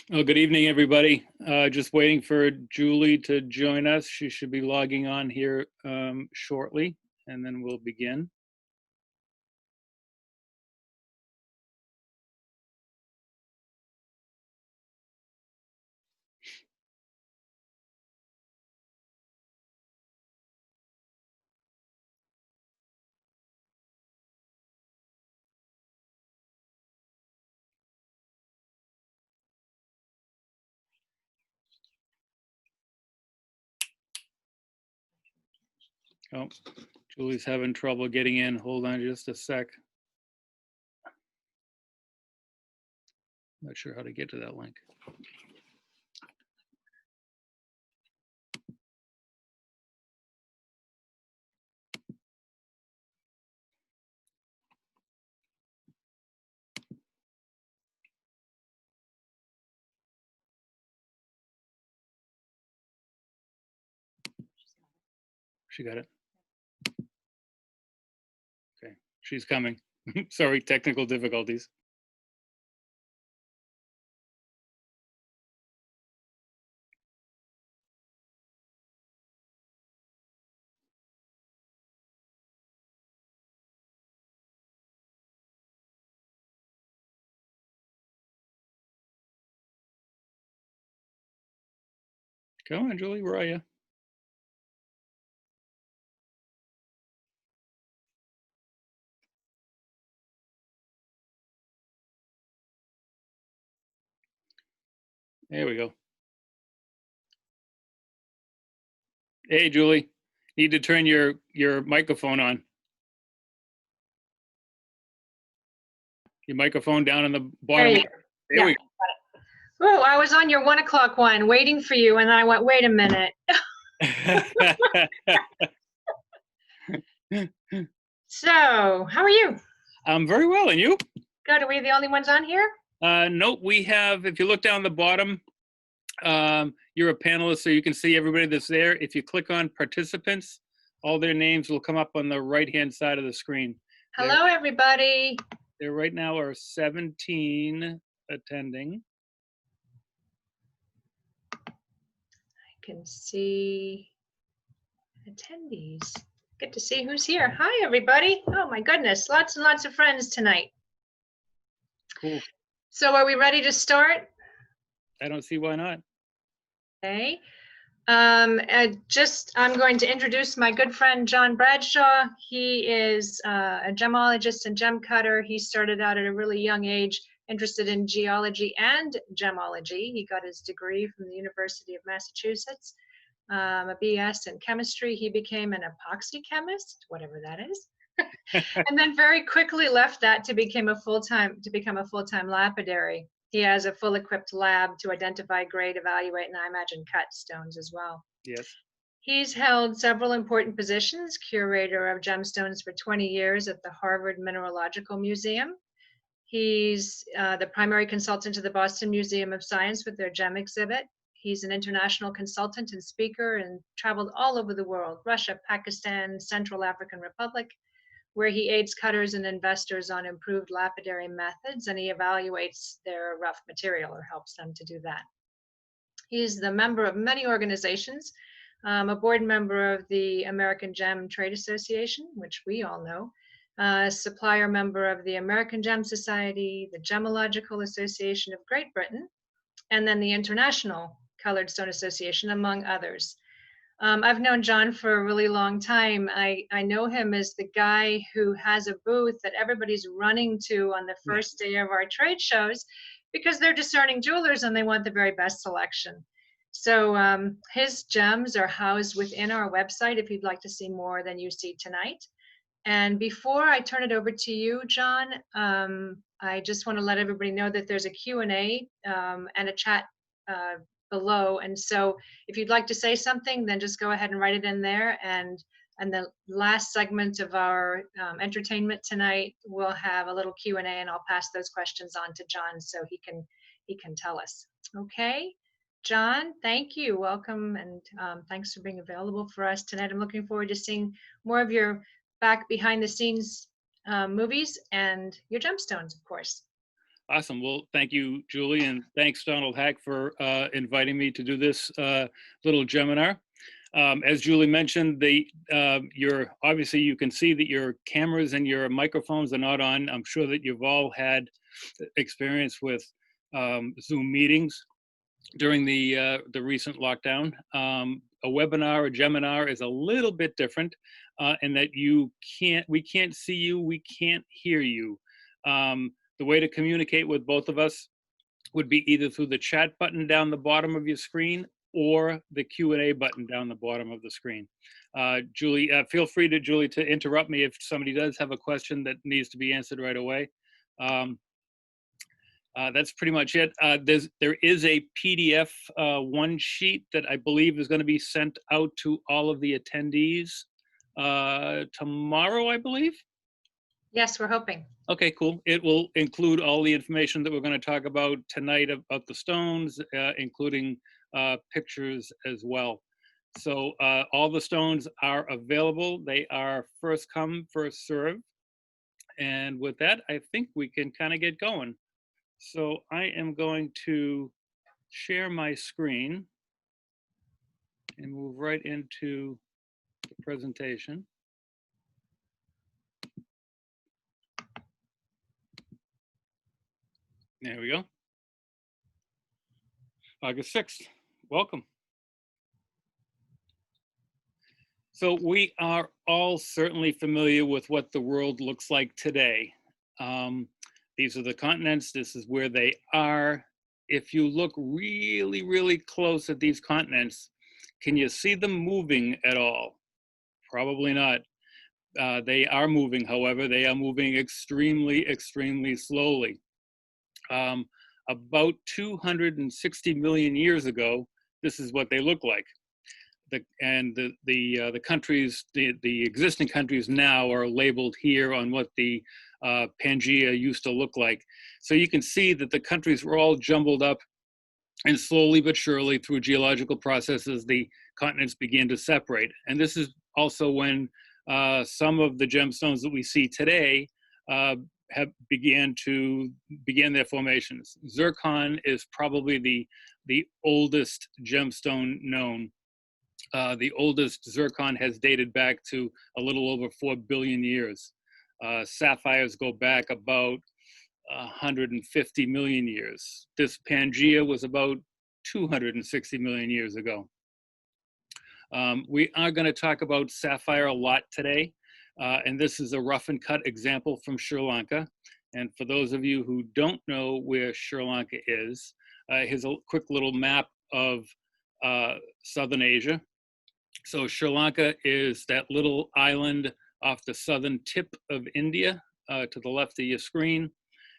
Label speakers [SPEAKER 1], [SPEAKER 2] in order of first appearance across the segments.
[SPEAKER 1] Well, good evening, everybody. Just waiting for Julie to join us. She should be logging on here shortly, and then we'll begin. Oh, Julie's having trouble getting in. Hold on just a sec. Not sure how to get to that link. She got it? Okay, she's coming. Sorry, technical difficulties. Come on, Julie, where are you? There we go. Hey, Julie, need to turn your microphone on. Your microphone down in the bottom. There we go.
[SPEAKER 2] Oh, I was on your 1 o'clock one waiting for you, and then I went, wait a minute. So, how are you?
[SPEAKER 1] I'm very well, and you?
[SPEAKER 2] Good. Are we the only ones on here?
[SPEAKER 1] No, we have, if you look down the bottom, you're a panelist, so you can see everybody that's there. If you click on participants, all their names will come up on the right-hand side of the screen.
[SPEAKER 2] Hello, everybody.
[SPEAKER 1] There right now are 17 attending.
[SPEAKER 2] I can see attendees. Good to see who's here. Hi, everybody. Oh, my goodness. Lots and lots of friends tonight.
[SPEAKER 1] Cool.
[SPEAKER 2] So are we ready to start?
[SPEAKER 1] I don't see why not.
[SPEAKER 2] Okay. I'm going to introduce my good friend, John Bradshaw. He is a gemologist and gem cutter. He started out at a really young age, interested in geology and gemology. He got his degree from the University of Massachusetts, a BS in chemistry. He became an epoxy chemist, whatever that is. And then very quickly left that to become a full-time lapidary. He has a full equipped lab to identify, grade, evaluate, and I imagine cut stones as well.
[SPEAKER 1] Yes.
[SPEAKER 2] He's held several important positions, curator of gemstones for 20 years at the Harvard Mineralogical Museum. He's the primary consultant to the Boston Museum of Science with their gem exhibit. He's an international consultant and speaker and traveled all over the world, Russia, Pakistan, Central African Republic, where he aids cutters and investors on improved lapidary methods, and he evaluates their rough material or helps them to do that. He's the member of many organizations, a board member of the American Gem Trade Association, which we all know, Supplier member of the American Gem Society, the Gemological Association of Great Britain, and then the International Colored Stone Association, among others. I've known John for a really long time. I know him as the guy who has a booth that everybody's running to on the first day of our trade shows because they're discerning jewelers and they want the very best selection. So his gems are housed within our website if you'd like to see more than you see tonight. And before I turn it over to you, John, I just want to let everybody know that there's a Q&A and a chat below, and so if you'd like to say something, then just go ahead and write it in there, and the last segment of our entertainment tonight will have a little Q&A, and I'll pass those questions on to John so he can tell us. Okay, John, thank you, welcome, and thanks for being available for us tonight. I'm looking forward to seeing more of your back behind the scenes movies and your gemstones, of course.
[SPEAKER 1] Awesome. Well, thank you, Julie, and thanks, Donald Haack, for inviting me to do this little Geminar. As Julie mentioned, obviously you can see that your cameras and your microphones are not on. I'm sure that you've all had experience with Zoom meetings during the recent lockdown. A webinar or Geminar is a little bit different in that we can't see you, we can't hear you. The way to communicate with both of us would be either through the chat button down the bottom of your screen or the Q&A button down the bottom of the screen. Julie, feel free to interrupt me if somebody does have a question that needs to be answered right away. That's pretty much it. There is a PDF one sheet that I believe is going to be sent out to all of the attendees tomorrow, I believe.
[SPEAKER 2] Yes, we're hoping.
[SPEAKER 1] Okay, cool. It will include all the information that we're going to talk about tonight about the stones, including pictures as well. So all the stones are available. They are first come, first serve. And with that, I think we can kind of get going. So I am going to share my screen and move right into the presentation. There we go. August 6th, welcome. So we are all certainly familiar with what the world looks like today. These are the continents, this is where they are. If you look really, really close at these continents, can you see them moving at all? Probably not. They are moving, however, they are moving extremely, extremely slowly. About 260 million years ago, this is what they look like. The countries, the existing countries now are labeled here on what the Pangea used to look like. So you can see that the countries were all jumbled up, and slowly but surely through geological processes, the continents began to separate. And this is also when some of the gemstones that we see today began their formations. Zircon is probably the oldest gemstone known. The oldest zircon has dated back to a little over 4 billion years. Sapphires go back about 150 million years. This Pangea was about 260 million years ago. We are going to talk about sapphire a lot today, and this is a rough and cut example from Sri Lanka. And for those of you who don't know where Sri Lanka is, here's a quick little map of Southern Asia. So Sri Lanka is that little island off the southern tip of India, to the left of your screen.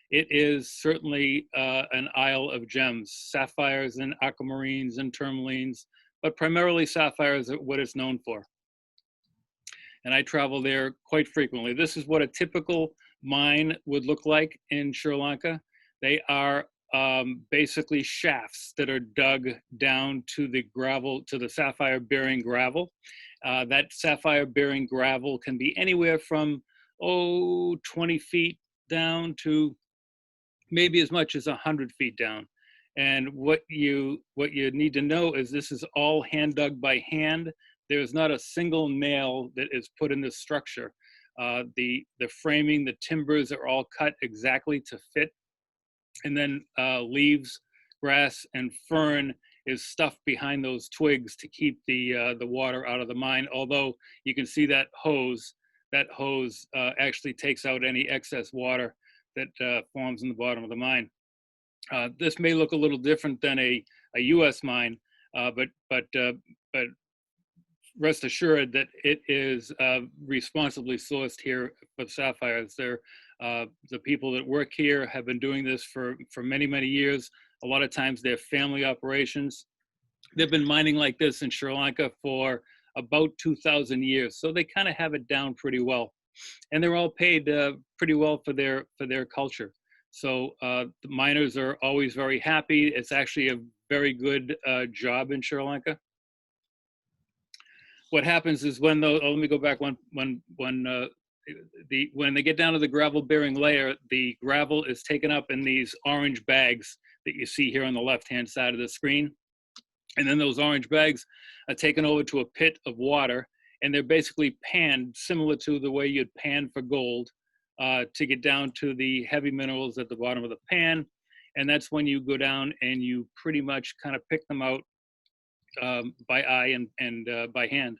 [SPEAKER 1] It is certainly an isle of gems, sapphires and aquamarines and tourmalines, but primarily sapphires are what it's known for. And I travel there quite frequently. This is what a typical mine would look like in Sri Lanka. They are basically shafts that are dug down to the gravel, to the sapphire bearing gravel. That sapphire bearing gravel can be anywhere from 20 feet down to maybe as much as 100 feet down. And what you need to know is this is all hand dug by hand. There's not a single nail that is put in this structure. The framing, the timbers are all cut exactly to fit. And then leaves, grass, and fern is stuffed behind those twigs to keep the water out of the mine. Although you can see that hose actually takes out any excess water that forms in the bottom of the mine. This may look a little different than a U.S. mine, but rest assured that it is responsibly sourced here for sapphires. The people that work here have been doing this for many, many years. A lot of times they're family operations. They've been mining like this in Sri Lanka for about 2,000 years. So they kind of have it down pretty well. And they're all paid pretty well for their culture. So the miners are always very happy. It's actually a very good job in Sri Lanka. What happens is when let me go back one when they get down to the gravel bearing layer, the gravel is taken up in these orange bags that you see here on the left-hand side of the screen. And then those orange bags are taken over to a pit of water, and they're basically panned similar to the way you'd pan for gold to get down to the heavy minerals at the bottom of the pan. And that's when you go down and you pretty much kind of pick them out by eye and by hand.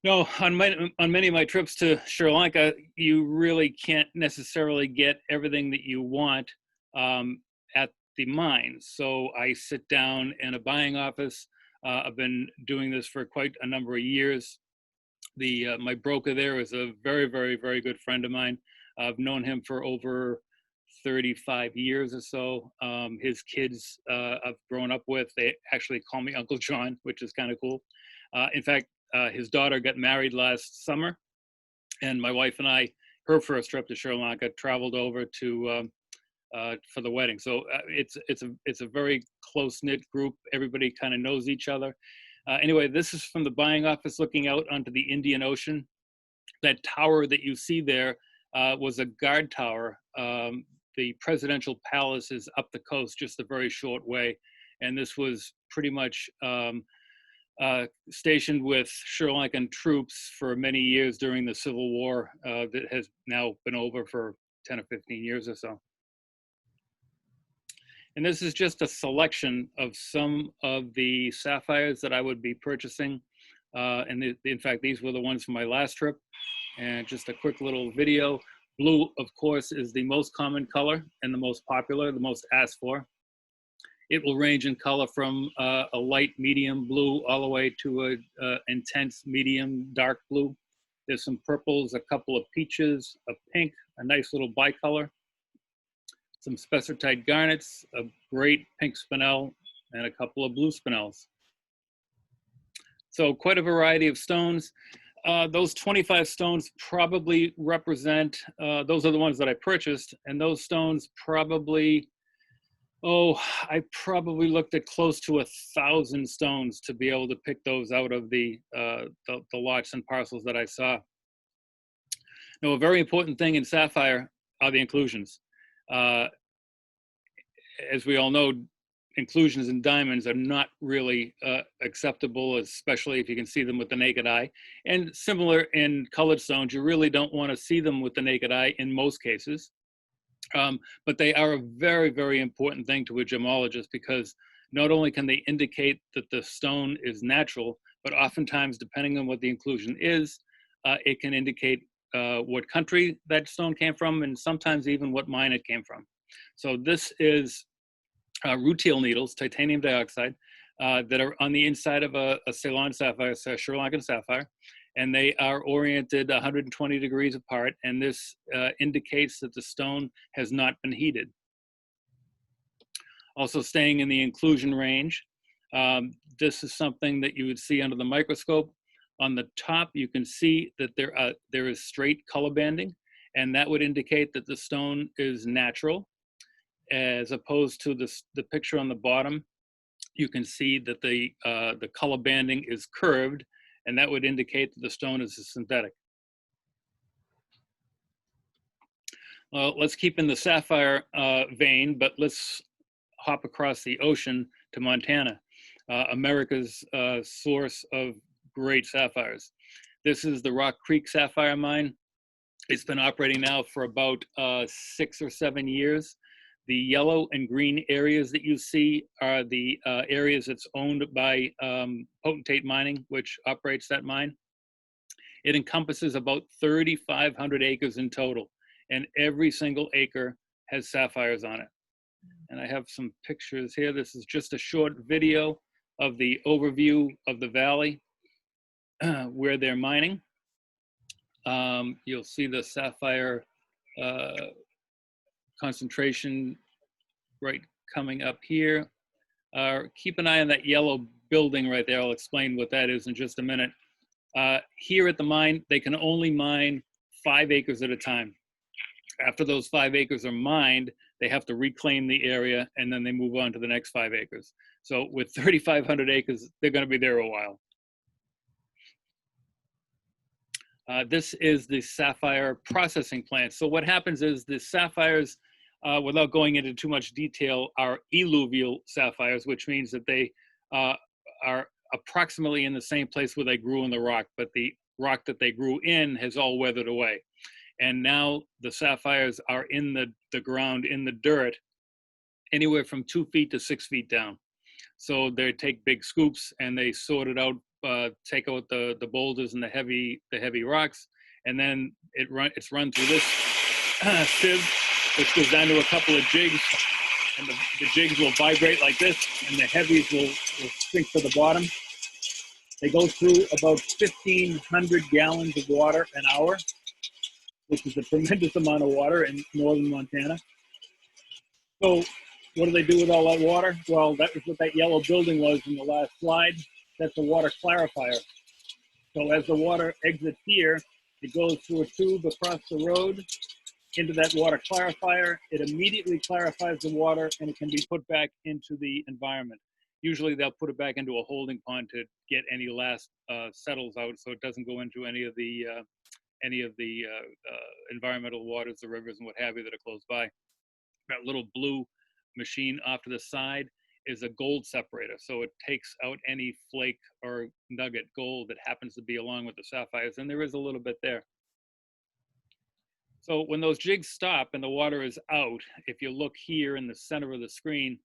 [SPEAKER 1] No, on many of my trips to Sri Lanka, you really can't necessarily get everything that you want at the mines. So I sit down in a buying office. I've been doing this for quite a number of years. My broker there is a very, very, very good friend of mine. I've known him for over 35 years or so. His kids I've grown up with. They actually call me Uncle John, which is kind of cool. In fact, his daughter got married last summer, and my wife and I, her first trip to Sri Lanka, traveled over to for the wedding. So it's a very close-knit group. Everybody kind of knows each other. Anyway, this is from the buying office looking out onto the Indian Ocean. That tower that you see there was a guard tower. The presidential palace is up the coast just a very short way. And this was pretty much stationed with Sri Lankan troops for many years during the Civil War that has now been over for 10 or 15 years or so. And this is just a selection of some of the sapphires that I would be purchasing. In fact, these were the ones from my last trip. And just a quick little video. Blue, of course, is the most common color and the most popular, the most asked for. It will range in color from a light medium blue all the way to a intense medium dark blue. There's some purples, a couple of peaches, a pink, a nice little bicolor, some spessartite garnets, a great pink spinel, and a couple of blue spinels. So quite a variety of stones. Those 25 stones probably represent, those are the ones that I purchased, and those stones probably, I probably looked at close to 1,000 stones to be able to pick those out of the lots and parcels that I saw. Now, a very important thing in sapphire are the inclusions. As we all know, inclusions in diamonds are not really acceptable, especially if you can see them with the naked eye. And similar in colored stones, you really don't want to see them with the naked eye in most cases. But they are a very, very important thing to a gemologist, because not only can they indicate that the stone is natural, but oftentimes, depending on what the inclusion is, it can indicate what country that stone came from, and sometimes even what mine it came from. So this is rutile needles, titanium dioxide, that are on the inside of a Ceylon sapphire, so Sri Lankan sapphire, and they are oriented 120 degrees apart, and this indicates that the stone has not been heated. Also staying in the inclusion range, this is something that you would see under the microscope. On the top, you can see that there is straight color banding, and that would indicate that the stone is natural. As opposed to the picture on the bottom, you can see that the color banding is curved, and that would indicate that the stone is a synthetic. Well, let's keep in the sapphire vein, but let's hop across the ocean to Montana, America's source of great sapphires. This is the Rock Creek Sapphire Mine. It's been operating now for about 6 or 7 years. The yellow and green areas that you see are the areas that's owned by Potentate Mining, which operates that mine. It encompasses about 3,500 acres in total, and every single acre has sapphires on it. And I have some pictures here. This is just a short video of the overview of the valley where they're mining. You'll see the sapphire concentration right coming up here. Keep an eye on that yellow building right there. I'll explain what that is in just a minute. Here at the mine, they can only mine 5 acres at a time. After those 5 acres are mined, they have to reclaim the area, and then they move on to the next 5 acres. So with 3,500 acres, they're going to be there a while. This is the sapphire processing plant. So what happens is the sapphires, without going into too much detail, are eluvial sapphires, which means that they are approximately in the same place where they grew in the rock, but the rock that they grew in has all weathered away. And now the sapphires are in the ground, in the dirt, anywhere from 2 feet to 6 feet down. So they take big scoops and they sort it out, take out the boulders and the heavy rocks, and then it's run through this sieve, which goes down to a couple of jigs, and the jigs will vibrate like this, and the heavies will sink to the bottom. They go through about 1,500 gallons of water an hour, which is a tremendous amount of water in northern Montana. So what do they do with all that water? Well, that was what that yellow building was in the last slide. That's a water clarifier. So as the water exits here, it goes through a tube across the road into that water clarifier. It immediately clarifies the water, and it can be put back into the environment. Usually they'll put it back into a holding pond to get any last settles out, so it doesn't go into any of the environmental waters, the rivers and what have you that are close by. That little blue machine off to the side is a gold separator. So it takes out any flake or nugget gold that happens to be along with the sapphires, and there is a little bit there. So when those jigs stop and the water is out, if you look here in the center of the screen,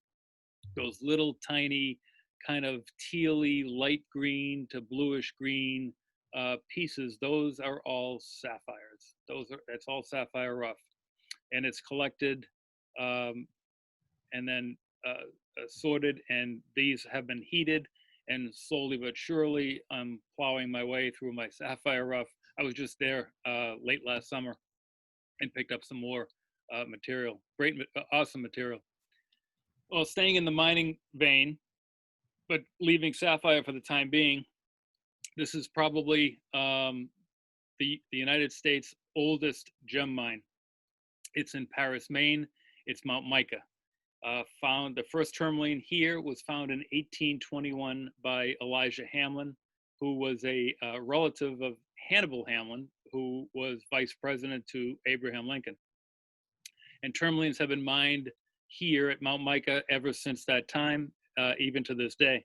[SPEAKER 1] those little tiny kind of tealy light green to bluish green pieces, those are all sapphires. That's all sapphire rough, and it's collected and then sorted, and these have been heated, and slowly but surely I'm plowing my way through my sapphire rough. I was just there late last summer and picked up some more material. Great, awesome material. Well, staying in the mining vein, but leaving sapphire for the time being, this is probably the United States' oldest gem mine. It's in Paris, Maine. It's Mount Mica. The first tourmaline here was found in 1821 by Elijah Hamlin, who was a relative of Hannibal Hamlin, who was vice president to Abraham Lincoln. And tourmalines have been mined here at Mount Mica ever since that time, even to this day.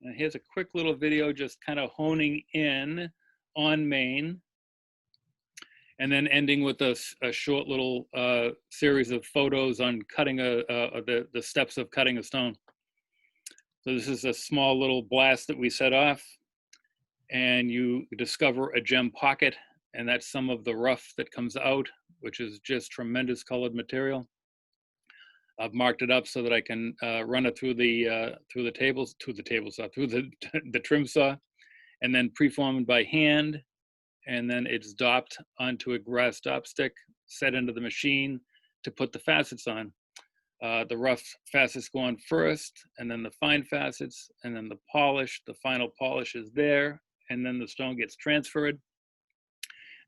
[SPEAKER 1] And here's a quick little video just kind of honing in on Maine, and then ending with a short little series of photos on cutting the steps of cutting a stone. So this is a small little blast that we set off, and you discover a gem pocket, and that's some of the rough that comes out, which is just tremendous colored material. I've marked it up so that I can run it through the trim saw, and then preformed by hand, and then it's dopped onto a grass dop stick, set into the machine to put the facets on. The rough facets go on first, and then the fine facets, and then the polish. The final polish is there, and then the stone gets transferred.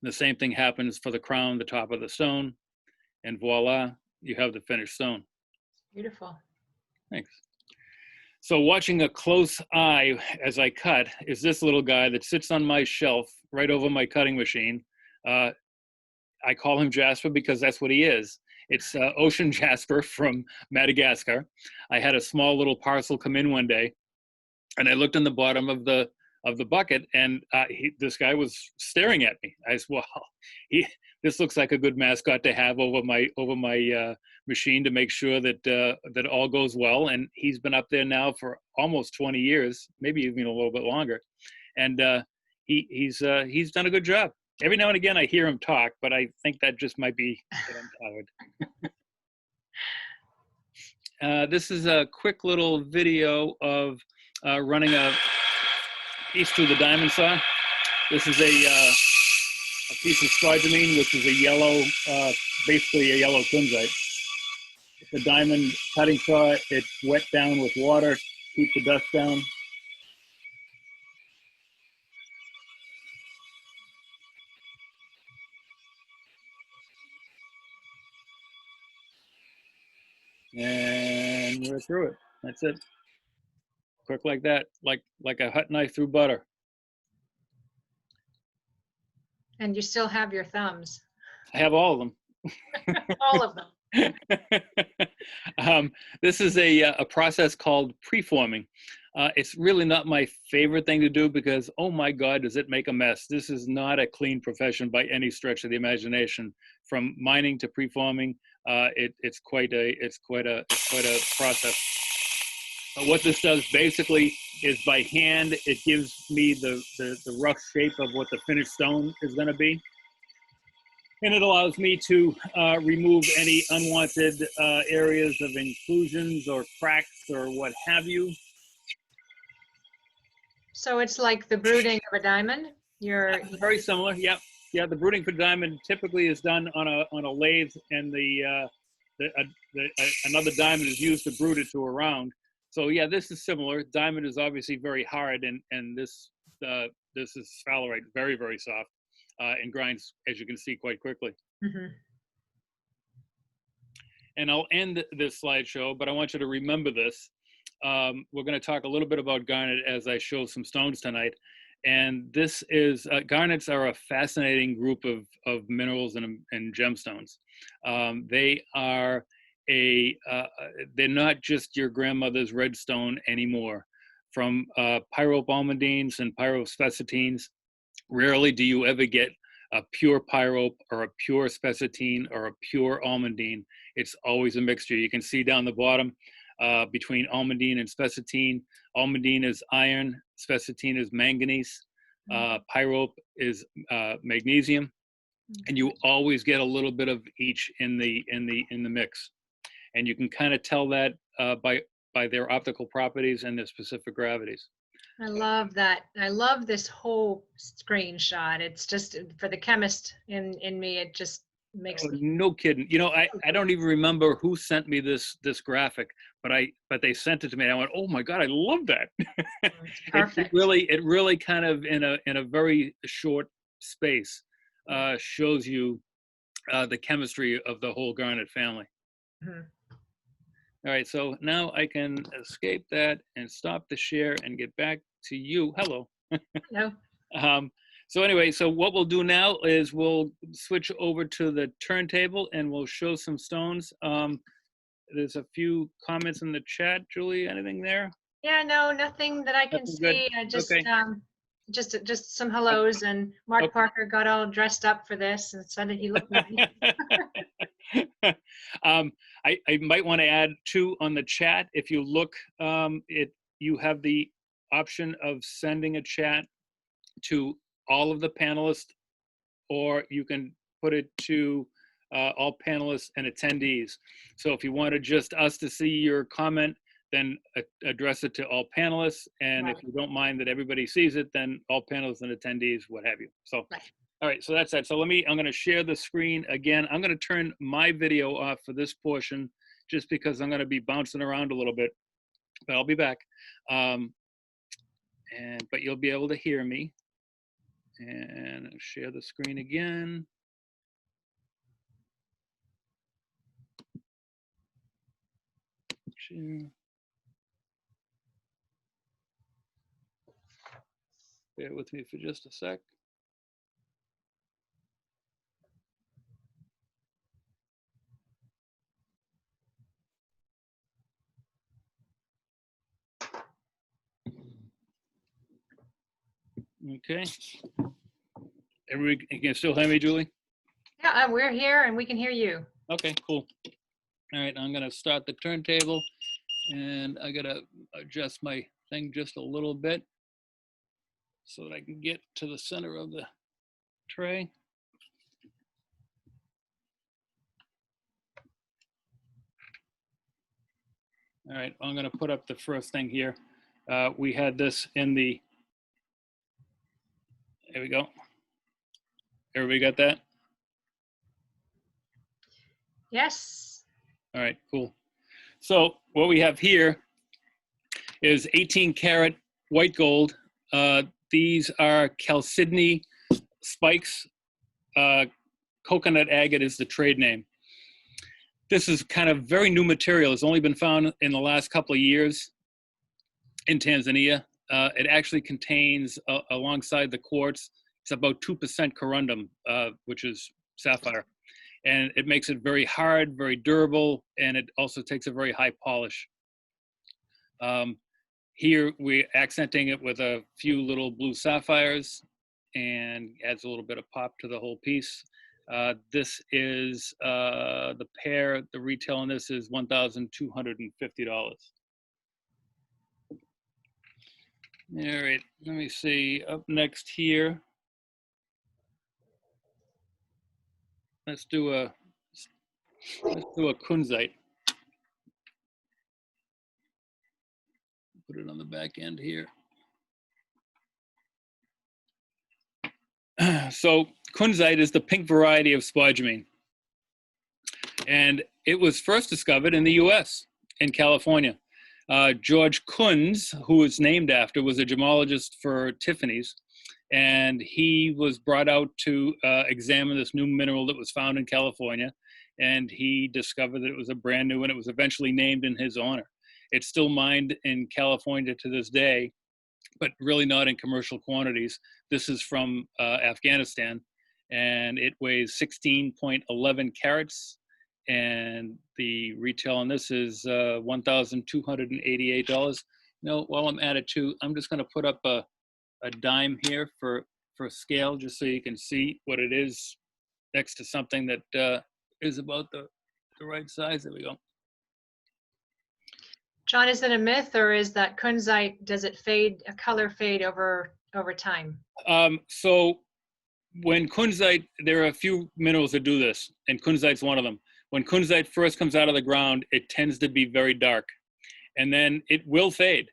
[SPEAKER 1] And the same thing happens for the crown, the top of the stone, and voila, you have the finished stone.
[SPEAKER 2] Beautiful.
[SPEAKER 1] Thanks. So watching a close eye as I cut is this little guy that sits on my shelf right over my cutting machine. I call him Jasper because that's what he is. It's ocean jasper from Madagascar. I had a small little parcel come in one day, and I looked in the bottom of the bucket, and this guy was staring at me. I said, "Well, this looks like a good mascot to have over my machine to make sure that that all goes well." And he's been up there now for almost 20 years, maybe even a little bit longer, and he's done a good job. Every now and again, I hear him talk, but I think that just might be that I'm tired. This is a quick little video of running a piece through the diamond saw. This is a piece of spodumene, which is a yellow, basically a yellow kunzite. It's a diamond cutting saw. It's wet down with water, keep the dust down. And we're through it. That's it. Quick like that, like a hot knife through butter.
[SPEAKER 2] And you still have your thumbs.
[SPEAKER 1] I have all of them.
[SPEAKER 2] All of them.
[SPEAKER 1] This is a process called preforming. It's really not my favorite thing to do because, oh my God, does it make a mess. This is not a clean profession by any stretch of the imagination. From mining to preforming, it's quite a process. What this does basically is by hand, it gives me the rough shape of what the finished stone is going to be. And it allows me to remove any unwanted areas of inclusions or cracks or what have you.
[SPEAKER 2] So it's like the brooding of a diamond?
[SPEAKER 1] Very similar, yeah. Yeah, the brooding for diamond typically is done on a lathe, and another diamond is used to brood it to a round. So yeah, this is similar. Diamond is obviously very hard, and this is sphalerite, very, very soft. And grinds, as you can see, quite quickly.
[SPEAKER 2] Mm-hmm.
[SPEAKER 1] And I'll end this slideshow, but I want you to remember this. We're going to talk a little bit about garnet as I show some stones tonight. And this is, garnets are a fascinating group of minerals and gemstones. They are they're not just your grandmother's red stone anymore. From pyrope-almandines and pyrospecitines, rarely do you ever get a pure pyrope or a pure specitine or a pure almandine. It's always a mixture. You can see down the bottom between almandine and specitine. Almandine is iron, specitine is manganese, pyrope is magnesium, and you always get a little bit of each in the mix. And you can kind of tell that by their optical properties and their specific gravities.
[SPEAKER 2] I love that. I love this whole screenshot. It's just, for the chemist in me, it just makes
[SPEAKER 1] no kidding. You know, I don't even remember who sent me this graphic, but they sent it to me and I went, oh my God, I love that.
[SPEAKER 2] Perfect.
[SPEAKER 1] It really kind of in a very short space shows you the chemistry of the whole garnet family.
[SPEAKER 2] Mm-hmm.
[SPEAKER 1] All right, so now I can escape that and stop the share and get back to you. Hello.
[SPEAKER 2] No.
[SPEAKER 1] So anyway, so what we'll do now is we'll switch over to the turntable and we'll show some stones. There's a few comments in the chat. Julie, anything there?
[SPEAKER 2] Yeah, no, nothing that I can
[SPEAKER 1] Nothing
[SPEAKER 2] see.
[SPEAKER 1] good?
[SPEAKER 2] I just,
[SPEAKER 1] Okay.
[SPEAKER 2] just some hellos, and Mark
[SPEAKER 1] Okay.
[SPEAKER 2] Parker got all dressed up for this and said that he looked nice.
[SPEAKER 1] I might want to add too on the chat. If you look, you have the option of sending a chat to all of the panelists, or you can put it to all panelists and attendees. So if you wanted just us to see your comment, then address it to all panelists. And
[SPEAKER 2] Right.
[SPEAKER 1] if you don't mind that everybody sees it, then all panelists and attendees, what have you. So,
[SPEAKER 2] Right.
[SPEAKER 1] All right, so that's that. So I'm going to share the screen again. I'm going to turn my video off for this portion just because I'm going to be bouncing around a little bit, but I'll be back. But you'll be able to hear me. And I'll share the screen again. Share. Bear with me for just a sec. Okay. Everybody can still hear me, Julie?
[SPEAKER 2] Yeah, we're here and we can hear you.
[SPEAKER 1] Okay, cool. All right, I'm gonna start the turntable and I gotta adjust my thing just a little bit so that I can get to the center of the tray. All right, I'm gonna put up the first thing here. We had this in the, there we go. Everybody got that?
[SPEAKER 2] Yes.
[SPEAKER 1] All right, cool. So what we have here is 18 karat white gold. These are chalcedony spikes. Coconut agate is the trade name. This is kind of very new material. It's only been found in the last couple of years in Tanzania. It actually contains, alongside the quartz, It's about 2% corundum, which is sapphire. And it makes it very hard, very durable, and it also takes a very high polish. Here we're accenting it with a few little blue sapphires and adds a little bit of pop to the whole piece. This is the pair, the retail on this is $1,250. All right, let me see, up next here. Let's do a Kunzite. Put it on the back end here. So Kunzite is the pink variety of spodumene. And it was first discovered in the US, in California. George Kunz, who was named after, was a gemologist for Tiffany's. And he was brought out to examine this new mineral that was found in California. And he discovered that it was a brand new, and it was eventually named in his honor. It's still mined in California to this day, but really not in commercial quantities. This is from Afghanistan, and it weighs 16.11 carats. And the retail on this is $1,288. You know, while I'm at it too, I'm just gonna put up a dime here for scale, just so you can see what it is next to something that is about the right size. There we go.
[SPEAKER 2] John, is it a myth, or is that Kunzite, does it fade, a color fade over time?
[SPEAKER 1] So when Kunzite, there are a few minerals that do this, and Kunzite's one of them. When Kunzite first comes out of the ground, it tends to be very dark, and then it will fade,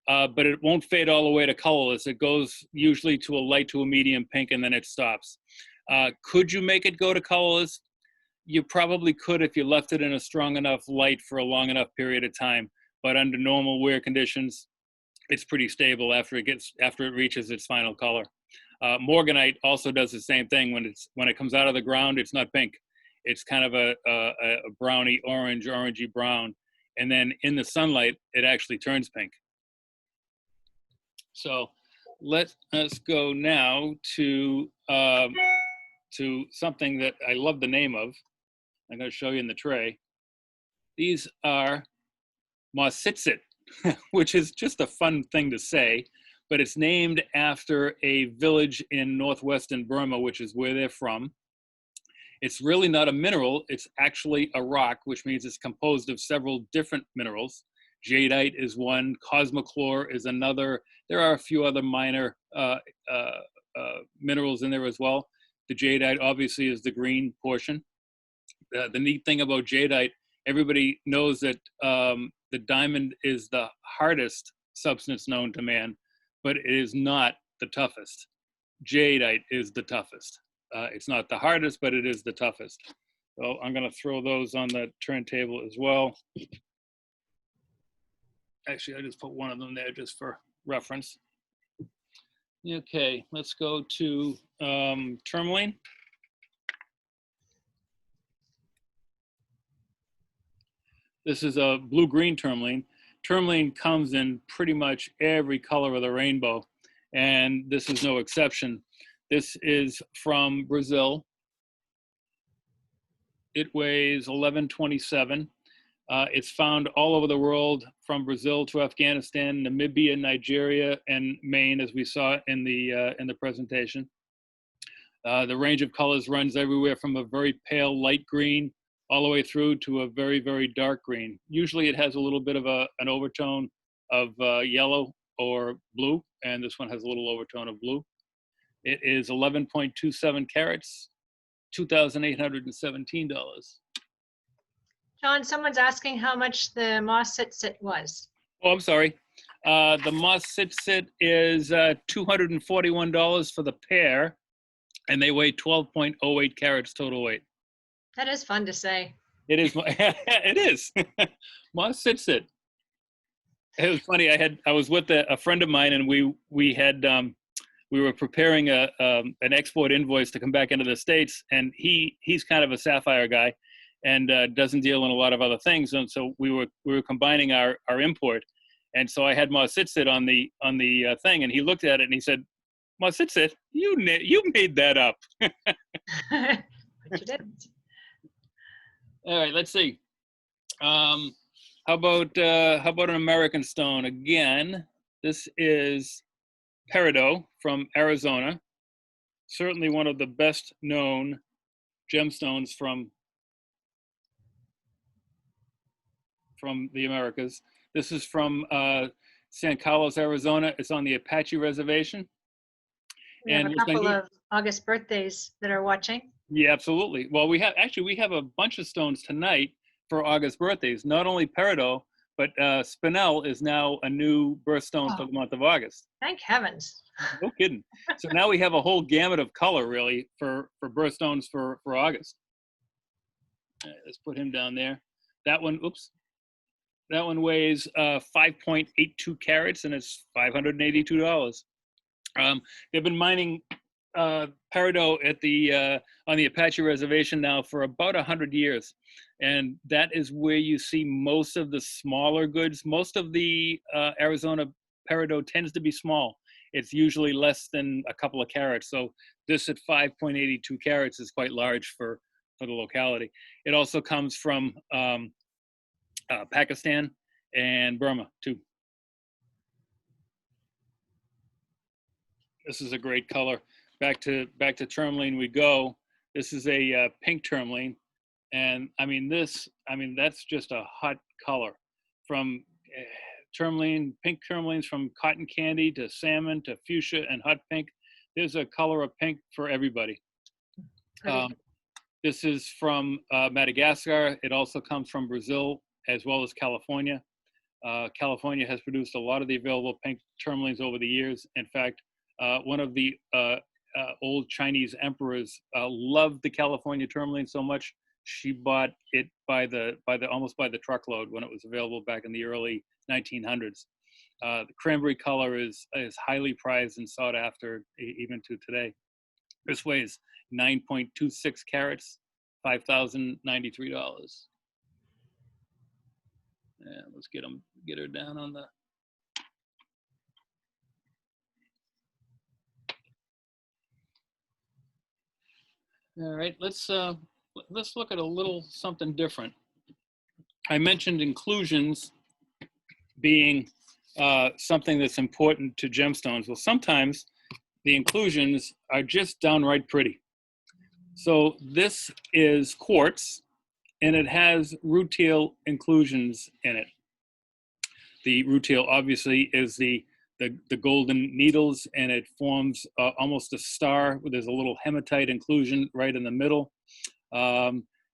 [SPEAKER 1] but it won't fade all the way to colorless. It goes usually to a light to a medium pink, and then it stops. Could you make it go to colorless? You probably could if you left it in a strong enough light for a long enough period of time. But under normal wear conditions, it's pretty stable after it reaches its final color. Morganite also does the same thing. When it comes out of the ground, it's not pink. It's kind of a browny orange, orangey brown, and then in the sunlight, it actually turns pink. So let us go now to something that I love the name of. I'm going to show you in the tray. These are Mositsit, which is just a fun thing to say, but it's named after a village in northwestern Burma, which is where they're from. It's really not a mineral, it's actually a rock, which means it's composed of several different minerals. Jadeite is one, cosmochlore is another. There are a few other minor minerals in there as well. The jadeite obviously is the green portion. The neat thing about jadeite, everybody knows that the diamond is the hardest substance known to man, but it is not the toughest. Jadeite is the toughest. It's not the hardest, but it is the toughest. So I'm going to throw those on the turntable as well. Actually, I just put one of them there just for reference. Okay, let's go to tourmaline. This is a blue-green tourmaline. Tourmaline comes in pretty much every color of the rainbow, and this is no exception. This is from Brazil. It weighs 1127. It's found all over the world, from Brazil to Afghanistan, Namibia, Nigeria, and Maine, as we saw in the presentation. The range of colors runs everywhere from a very pale light green all the way through to a very, very dark green. Usually it has a little bit of an overtone of yellow or blue, and this one has a little overtone of blue. It is 11.27 carats, $2,817.
[SPEAKER 2] John, someone's asking how much the Mositsit was.
[SPEAKER 1] Oh, I'm sorry. The Mositsit is $241 for the pair, and they weigh 12.08 carats total weight.
[SPEAKER 2] That is fun to say.
[SPEAKER 1] It is. It is. Mositsit. It was funny. I was with a friend of mine, and we were preparing an export invoice to come back into the States, and he's kind of a sapphire guy, and doesn't deal in a lot of other things. And so we were combining our import, and so I had Mositsit on the thing, and he looked at it and he said, Well, that's it. You made that up.
[SPEAKER 2] But you didn't.
[SPEAKER 1] All right, let's see. How about an American stone again? This is peridot from Arizona. Certainly one of the best known gemstones from the Americas. This is from San Carlos, Arizona. It's on the Apache Reservation.
[SPEAKER 2] We have
[SPEAKER 1] And
[SPEAKER 2] a couple of August birthdays that are watching.
[SPEAKER 1] Yeah, absolutely. Well, we have a bunch of stones tonight for August birthdays. Not only peridot, but spinel is now a new birthstone for the month of August.
[SPEAKER 2] Thank heavens.
[SPEAKER 1] No kidding. So now we have a whole gamut of color, really, for birthstones for August. Let's put him down there. That one, oops. That one weighs 5.82 carats, and it's $582. They've been mining peridot at on the Apache Reservation now for about 100 years, and that is where you see most of the smaller goods. Most of the Arizona peridot tends to be small. It's usually less than a couple of carats. So this at 5.82 carats is quite large for the locality. It also comes from Pakistan and Burma too. This is a great color. Back to tourmaline we go. This is a pink tourmaline, and that's just a hot color. From tourmaline, pink tourmalines, from cotton candy to salmon to fuchsia and hot pink. There's a color of pink for everybody. This is from Madagascar. It also comes from Brazil as well as California. California has produced a lot of the available pink tourmalines over the years. In fact, one of the old Chinese emperors loved the California tourmaline so much, she bought it almost by the truckload when it was available back in the early 1900s. The cranberry color is highly prized and sought after even to today. This weighs 9.26 carats, $5,093. Yeah, let's get her down on the. All right, let's look at a little something different. I mentioned inclusions being something that's important to gemstones. Well, sometimes the inclusions are just downright pretty. So this is quartz, and it has rutile inclusions in it. The rutile obviously is the golden needles, and it forms almost a star. There's a little hematite inclusion right in the middle.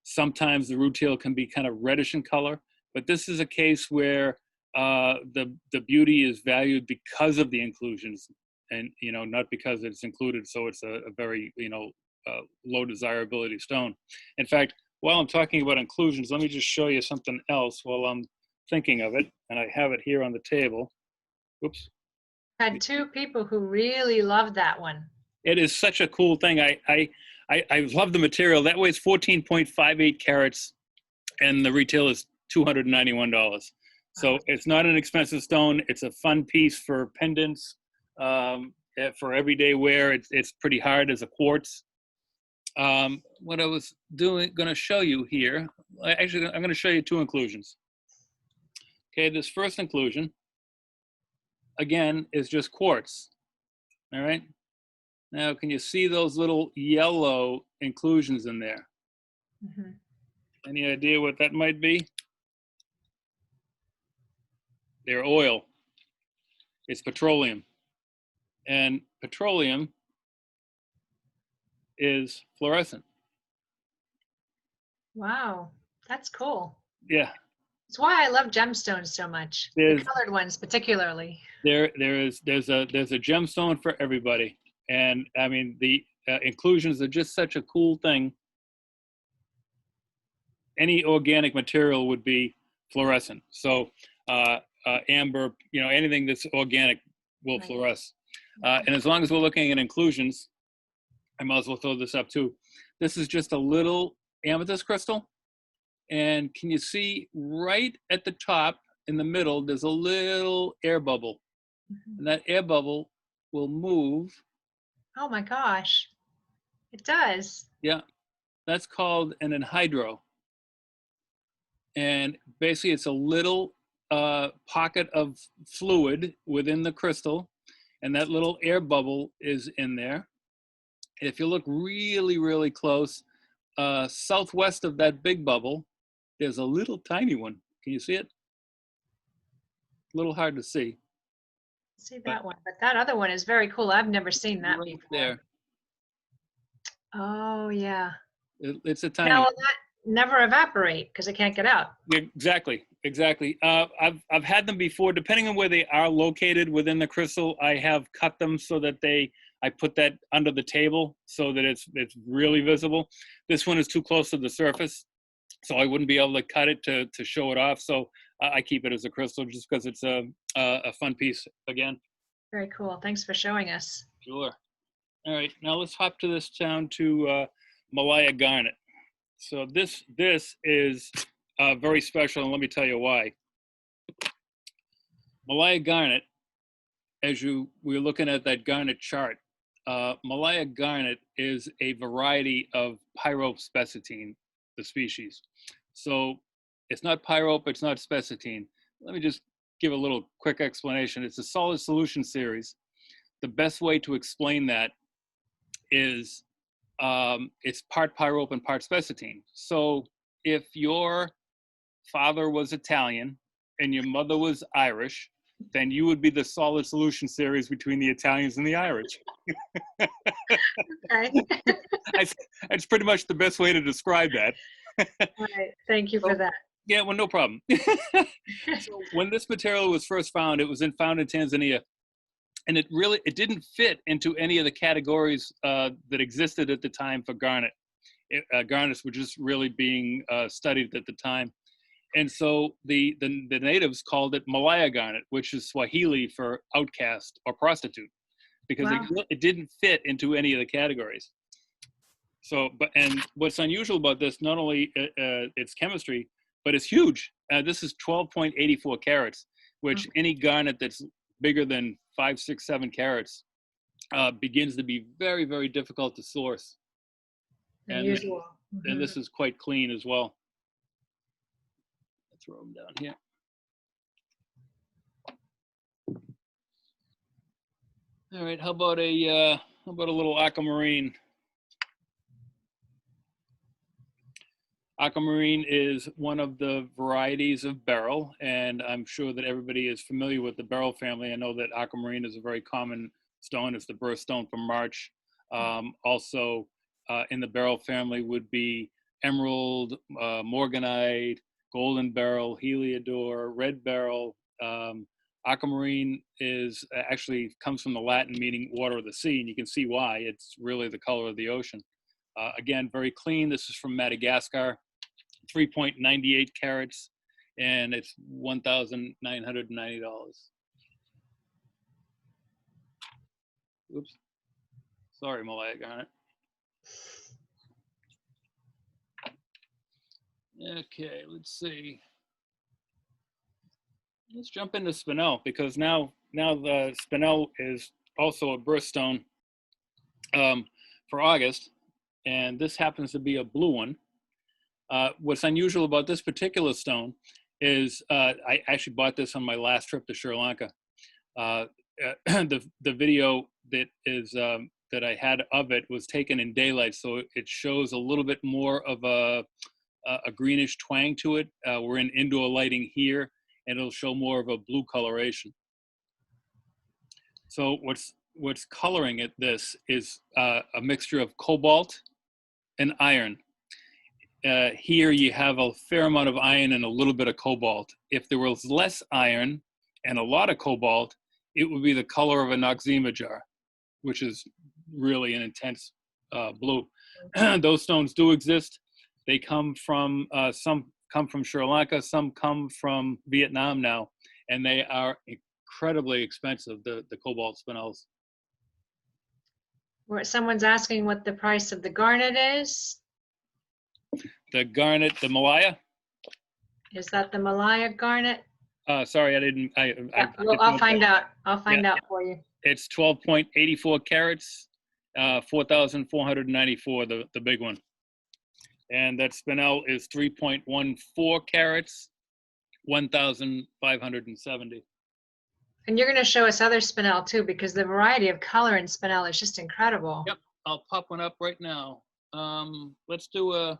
[SPEAKER 1] Sometimes the rutile can be kind of reddish in color, but this is a case where the beauty is valued because of the inclusions, and not because it's included. So it's a very low desirability stone. In fact, while I'm talking about inclusions, let me just show you something else while I'm thinking of it, and I have it here on the table. Oops.
[SPEAKER 2] Had two people who really loved that one.
[SPEAKER 1] It is such a cool thing. I love the material. That weighs 14.58 carats, and the retail is $291. So it's not an expensive stone. It's a fun piece for pendants, for everyday wear. It's pretty hard as a quartz. What I was going to show you here, actually, I'm going to show you two inclusions. Okay, this first inclusion, again, is just quartz. All right. Now, can you see those little yellow inclusions in there?
[SPEAKER 2] Mm-hmm.
[SPEAKER 1] Any idea what that might be? They're oil. It's petroleum. And petroleum is fluorescent.
[SPEAKER 2] Wow, that's cool.
[SPEAKER 1] Yeah.
[SPEAKER 2] That's why I love gemstones so much. The colored ones particularly.
[SPEAKER 1] There's a gemstone for everybody. And I mean, the inclusions are just such a cool thing. Any organic material would be fluorescent. So amber, anything that's organic will fluoresce. And as long as we're looking at inclusions, I might as well throw this up too. This is just a little amethyst crystal. And can you see right at the top in the middle, there's a little air bubble. Mm-hmm. And that air bubble will move
[SPEAKER 2] Oh my gosh. It does.
[SPEAKER 1] Yeah, that's called an anhydro. And basically it's a little pocket of fluid within the crystal, and that little air bubble is in there. If you look really, really close, southwest of that big bubble, there's a little tiny one. Can you see it? A little hard to see.
[SPEAKER 2] See that one, but that other one is very cool. I've never seen that
[SPEAKER 1] Right
[SPEAKER 2] before.
[SPEAKER 1] there.
[SPEAKER 2] Oh yeah.
[SPEAKER 1] It's a tiny.
[SPEAKER 2] Now will that never evaporate because it can't get out?
[SPEAKER 1] Exactly, exactly. I've had them before. Depending on where they are located within the crystal, I have cut them so that I put that under the table so that it's really visible. This one is too close to the surface, so I wouldn't be able to cut it to show it off. So I keep it as a crystal just because it's a fun piece again.
[SPEAKER 2] Very cool. Thanks for showing us.
[SPEAKER 1] Sure. All right, now let's hop to this down to Malaya Garnet. So this is very special, and let me tell you why. Malaya Garnet, as we're looking at that garnet chart, Malaya Garnet is a variety of pyrospecitine, the species. So it's not pyrope, it's not specitine. Let me just give a little quick explanation. It's a solid solution series. The best way to explain that is it's part pyrope and part specitine. So if your father was Italian and your mother was Irish, then you would be the solid solution series between the Italians and the Irish.
[SPEAKER 2] Okay.
[SPEAKER 1] That's pretty much the best way to describe that.
[SPEAKER 2] All right. Thank you for that.
[SPEAKER 1] Yeah, well, no problem. So when this material was first found, it was found in Tanzania, and it didn't fit into any of the categories that existed at the time for garnet. Garnets were just really being studied at the time. And so the natives called it Malaya Garnet, which is Swahili for outcast or prostitute, because
[SPEAKER 2] Wow.
[SPEAKER 1] it didn't fit into any of the categories. So, and what's unusual about this, not only its chemistry, but it's huge. This is 12.84 carats, which any garnet that's bigger than 5, 6, 7 carats begins to be very, very difficult to source.
[SPEAKER 2] Unusual.
[SPEAKER 1] And this is quite clean as well. Throw them down here. All right, how about a little aquamarine? Aquamarine is one of the varieties of beryl, and I'm sure that everybody is familiar with the beryl family. I know that aquamarine is a very common stone. It's the birthstone from March. Also, in the beryl family would be emerald, morganite, golden beryl, heliodor, red beryl. Aquamarine is actually comes from the Latin meaning water of the sea, and you can see why. It's really the color of the ocean. Again, very clean. This is from Madagascar, 3.98 carats, and it's $1,990. Oops. Sorry, Malaya Garnet. Okay, let's see. Let's jump into spinel, because now the spinel is also a birthstone for August, and this happens to be a blue one. What's unusual about this particular stone is I actually bought this on my last trip to Sri Lanka. The video that I had of it was taken in daylight, so it shows a little bit more of a greenish twang to it. We're in indoor lighting here, and it'll show more of a blue coloration. So what's coloring this is a mixture of cobalt and iron. Here you have a fair amount of iron and a little bit of cobalt. If there was less iron and a lot of cobalt, it would be the color of a Noxzema jar, which is really an intense blue. Those stones do exist. They come from, some come from Sri Lanka, some come from Vietnam now, and they are incredibly expensive, the cobalt spinels.
[SPEAKER 2] Someone's asking what the price of the garnet is.
[SPEAKER 1] The garnet, the Malaya?
[SPEAKER 2] Is that the Malaya Garnet?
[SPEAKER 1] Sorry, I didn't.
[SPEAKER 2] Well, I'll find out. I'll find out for you.
[SPEAKER 1] It's 12.84 carats, 4,494, the big one. And that spinel is 3.14 carats, 1,570.
[SPEAKER 2] And you're going to show us other spinel too, because the variety of color in spinel is just incredible.
[SPEAKER 1] Yep, I'll pop one up right now. Let's do how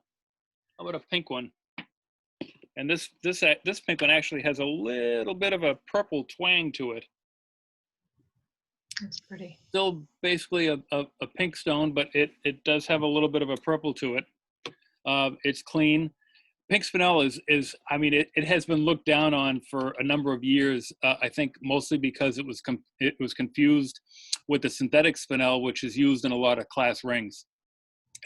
[SPEAKER 1] about a pink one? And this pink one actually has a little bit of a purple twang to it.
[SPEAKER 2] That's pretty.
[SPEAKER 1] Still basically a pink stone, but it does have a little bit of a purple to it. It's clean. Pink spinel is I mean, it has been looked down on for a number of years. I think mostly because it was confused with the synthetic spinel, which is used in a lot of class rings.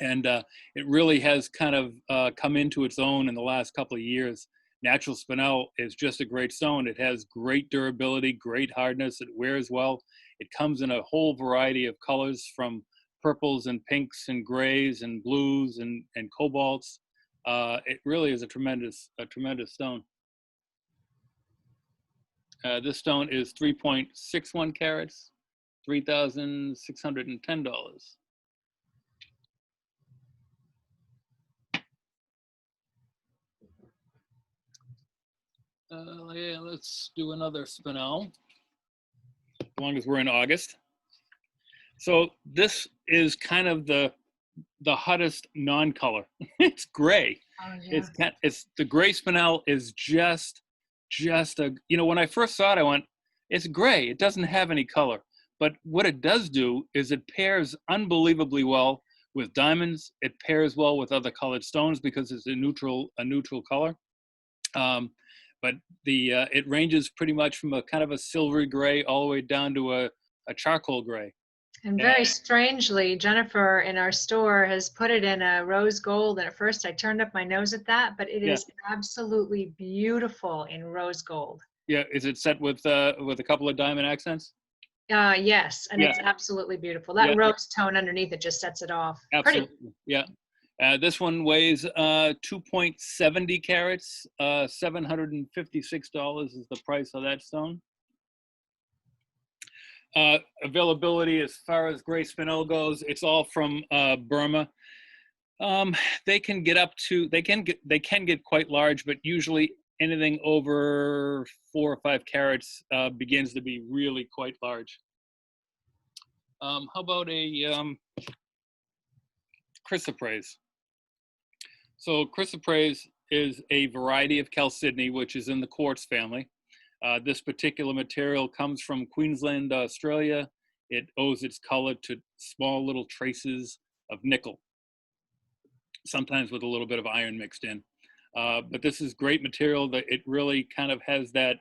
[SPEAKER 1] And it really has kind of come into its own in the last couple of years. Natural spinel is just a great stone. It has great durability, great hardness. It wears well. It comes in a whole variety of colors, from purples and pinks and grays and blues and cobalts. It really is a tremendous stone. This stone is 3.61 carats, $3,610. Yeah, let's do another spinel, as long as we're in August. So this is kind of the hottest non-color. It's gray.
[SPEAKER 2] Oh, yeah.
[SPEAKER 1] It's the gray spinel is just a, you know, when I first saw it, I went, it's gray. It doesn't have any color. But what it does do is it pairs unbelievably well with diamonds. It pairs well with other colored stones because it's a neutral color. But it ranges pretty much from a kind of a silvery gray all the way down to a charcoal gray.
[SPEAKER 2] And very strangely, Jennifer in our store has put it in a rose gold. And at first I turned up my nose at that, but it is absolutely beautiful in rose gold.
[SPEAKER 1] Yeah, is it set with a couple of diamond accents?
[SPEAKER 2] Yes, and it's absolutely beautiful. That rose tone underneath it just sets it off.
[SPEAKER 1] Absolutely,
[SPEAKER 2] Pretty.
[SPEAKER 1] yeah. This one weighs 2.70 carats, $756 is the price of that stone. Availability as far as gray spinel goes, it's all from Burma. They can get up to, they can get quite large, but usually anything over 4 or 5 carats begins to be really quite large. How about a chrysoprase? So chrysoprase is a variety of chalcedony, which is in the quartz family. This particular material comes from Queensland, Australia. It owes its color to small little traces of nickel, sometimes with a little bit of iron mixed in. But this is great material. That it really kind of has that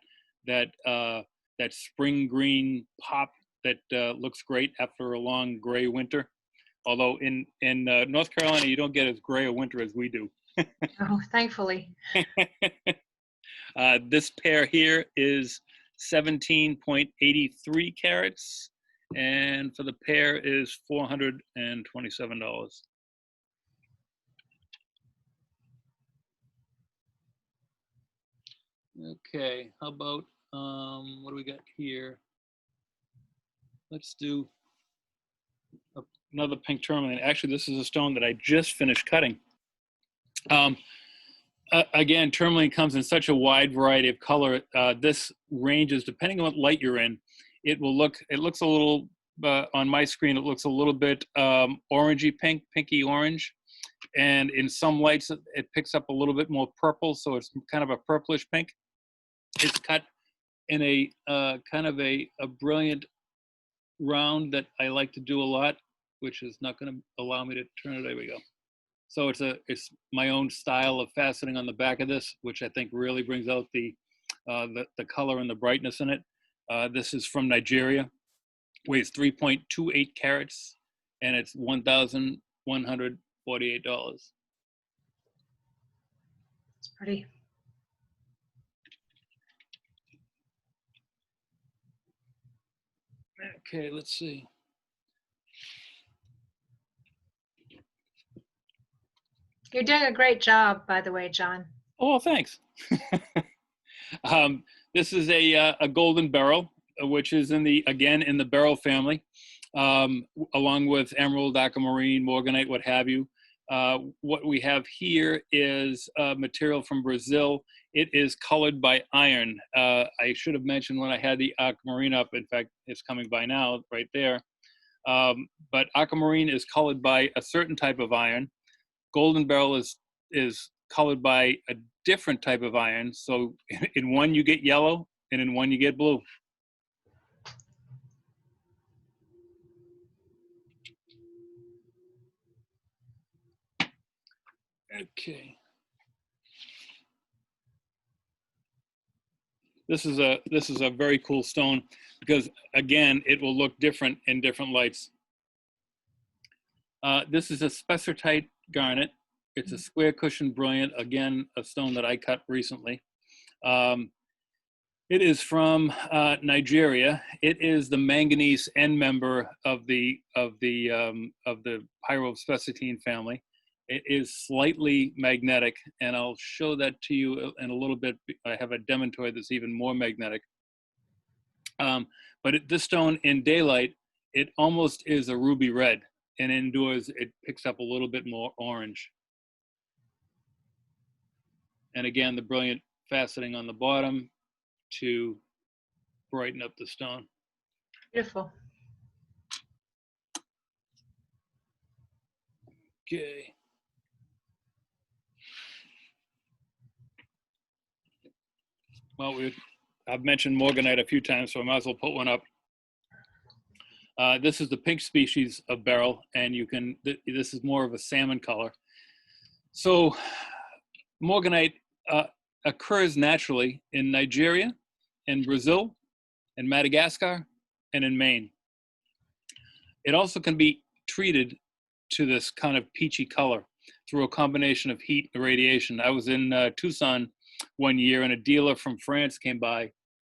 [SPEAKER 1] spring green pop that looks great after a long gray winter. Although in North Carolina, you don't get as gray a winter as we do.
[SPEAKER 2] Oh, thankfully.
[SPEAKER 1] This pair here is 17.83 carats, and for the pair is $427. Okay, how about, what do we got here? Let's do another pink tourmaline. Actually, this is a stone that I just finished cutting. Again, tourmaline comes in such a wide variety of color. This ranges, depending on what light you're in, it looks a little, on my screen, it looks a little bit orangey pink, pinky orange. And in some lights, it picks up a little bit more purple, so it's kind of a purplish pink. It's cut in a kind of a brilliant round that I like to do a lot, which is not going to allow me to turn it. There we go. So it's my own style of faceting on the back of this, which I think really brings out the color and the brightness in it. This is from Nigeria, weighs 3.28 carats, and it's $1,148.
[SPEAKER 2] It's pretty.
[SPEAKER 1] Okay, let's see.
[SPEAKER 2] You're doing a great job, by the way, John.
[SPEAKER 1] Oh, thanks. This is a golden beryl, which is again in the beryl family. along with emerald, aquamarine, morganite, what have you. What we have here is material from Brazil. It is colored by iron. I should have mentioned when I had the aquamarine up, in fact, it's coming by now, right there. But aquamarine is colored by a certain type of iron. Golden beryl is colored by a different type of iron. So in one you get yellow, and in one you get blue. Okay. This is a very cool stone because, again, it will look different in different lights. This is a spessartite garnet. It's a square cushion brilliant, again, a stone that I cut recently. It is from Nigeria. It is the manganese end member of the pyrospessartine family. It is slightly magnetic, and I'll show that to you in a little bit. I have a dementoid that's even more magnetic. But this stone in daylight, it almost is a ruby red, and indoors it picks up a little bit more orange. And again, the brilliant faceting on the bottom to brighten up the stone.
[SPEAKER 2] Beautiful.
[SPEAKER 1] Okay. Well, I've mentioned morganite a few times, so I might as well put one up. This is the pink species of beryl, and this is more of a salmon color. So morganite occurs naturally in Nigeria, in Brazil, in Madagascar, and in Maine. It also can be treated to this kind of peachy color through a combination of heat and radiation. I was in Tucson one year, and a dealer from France came by,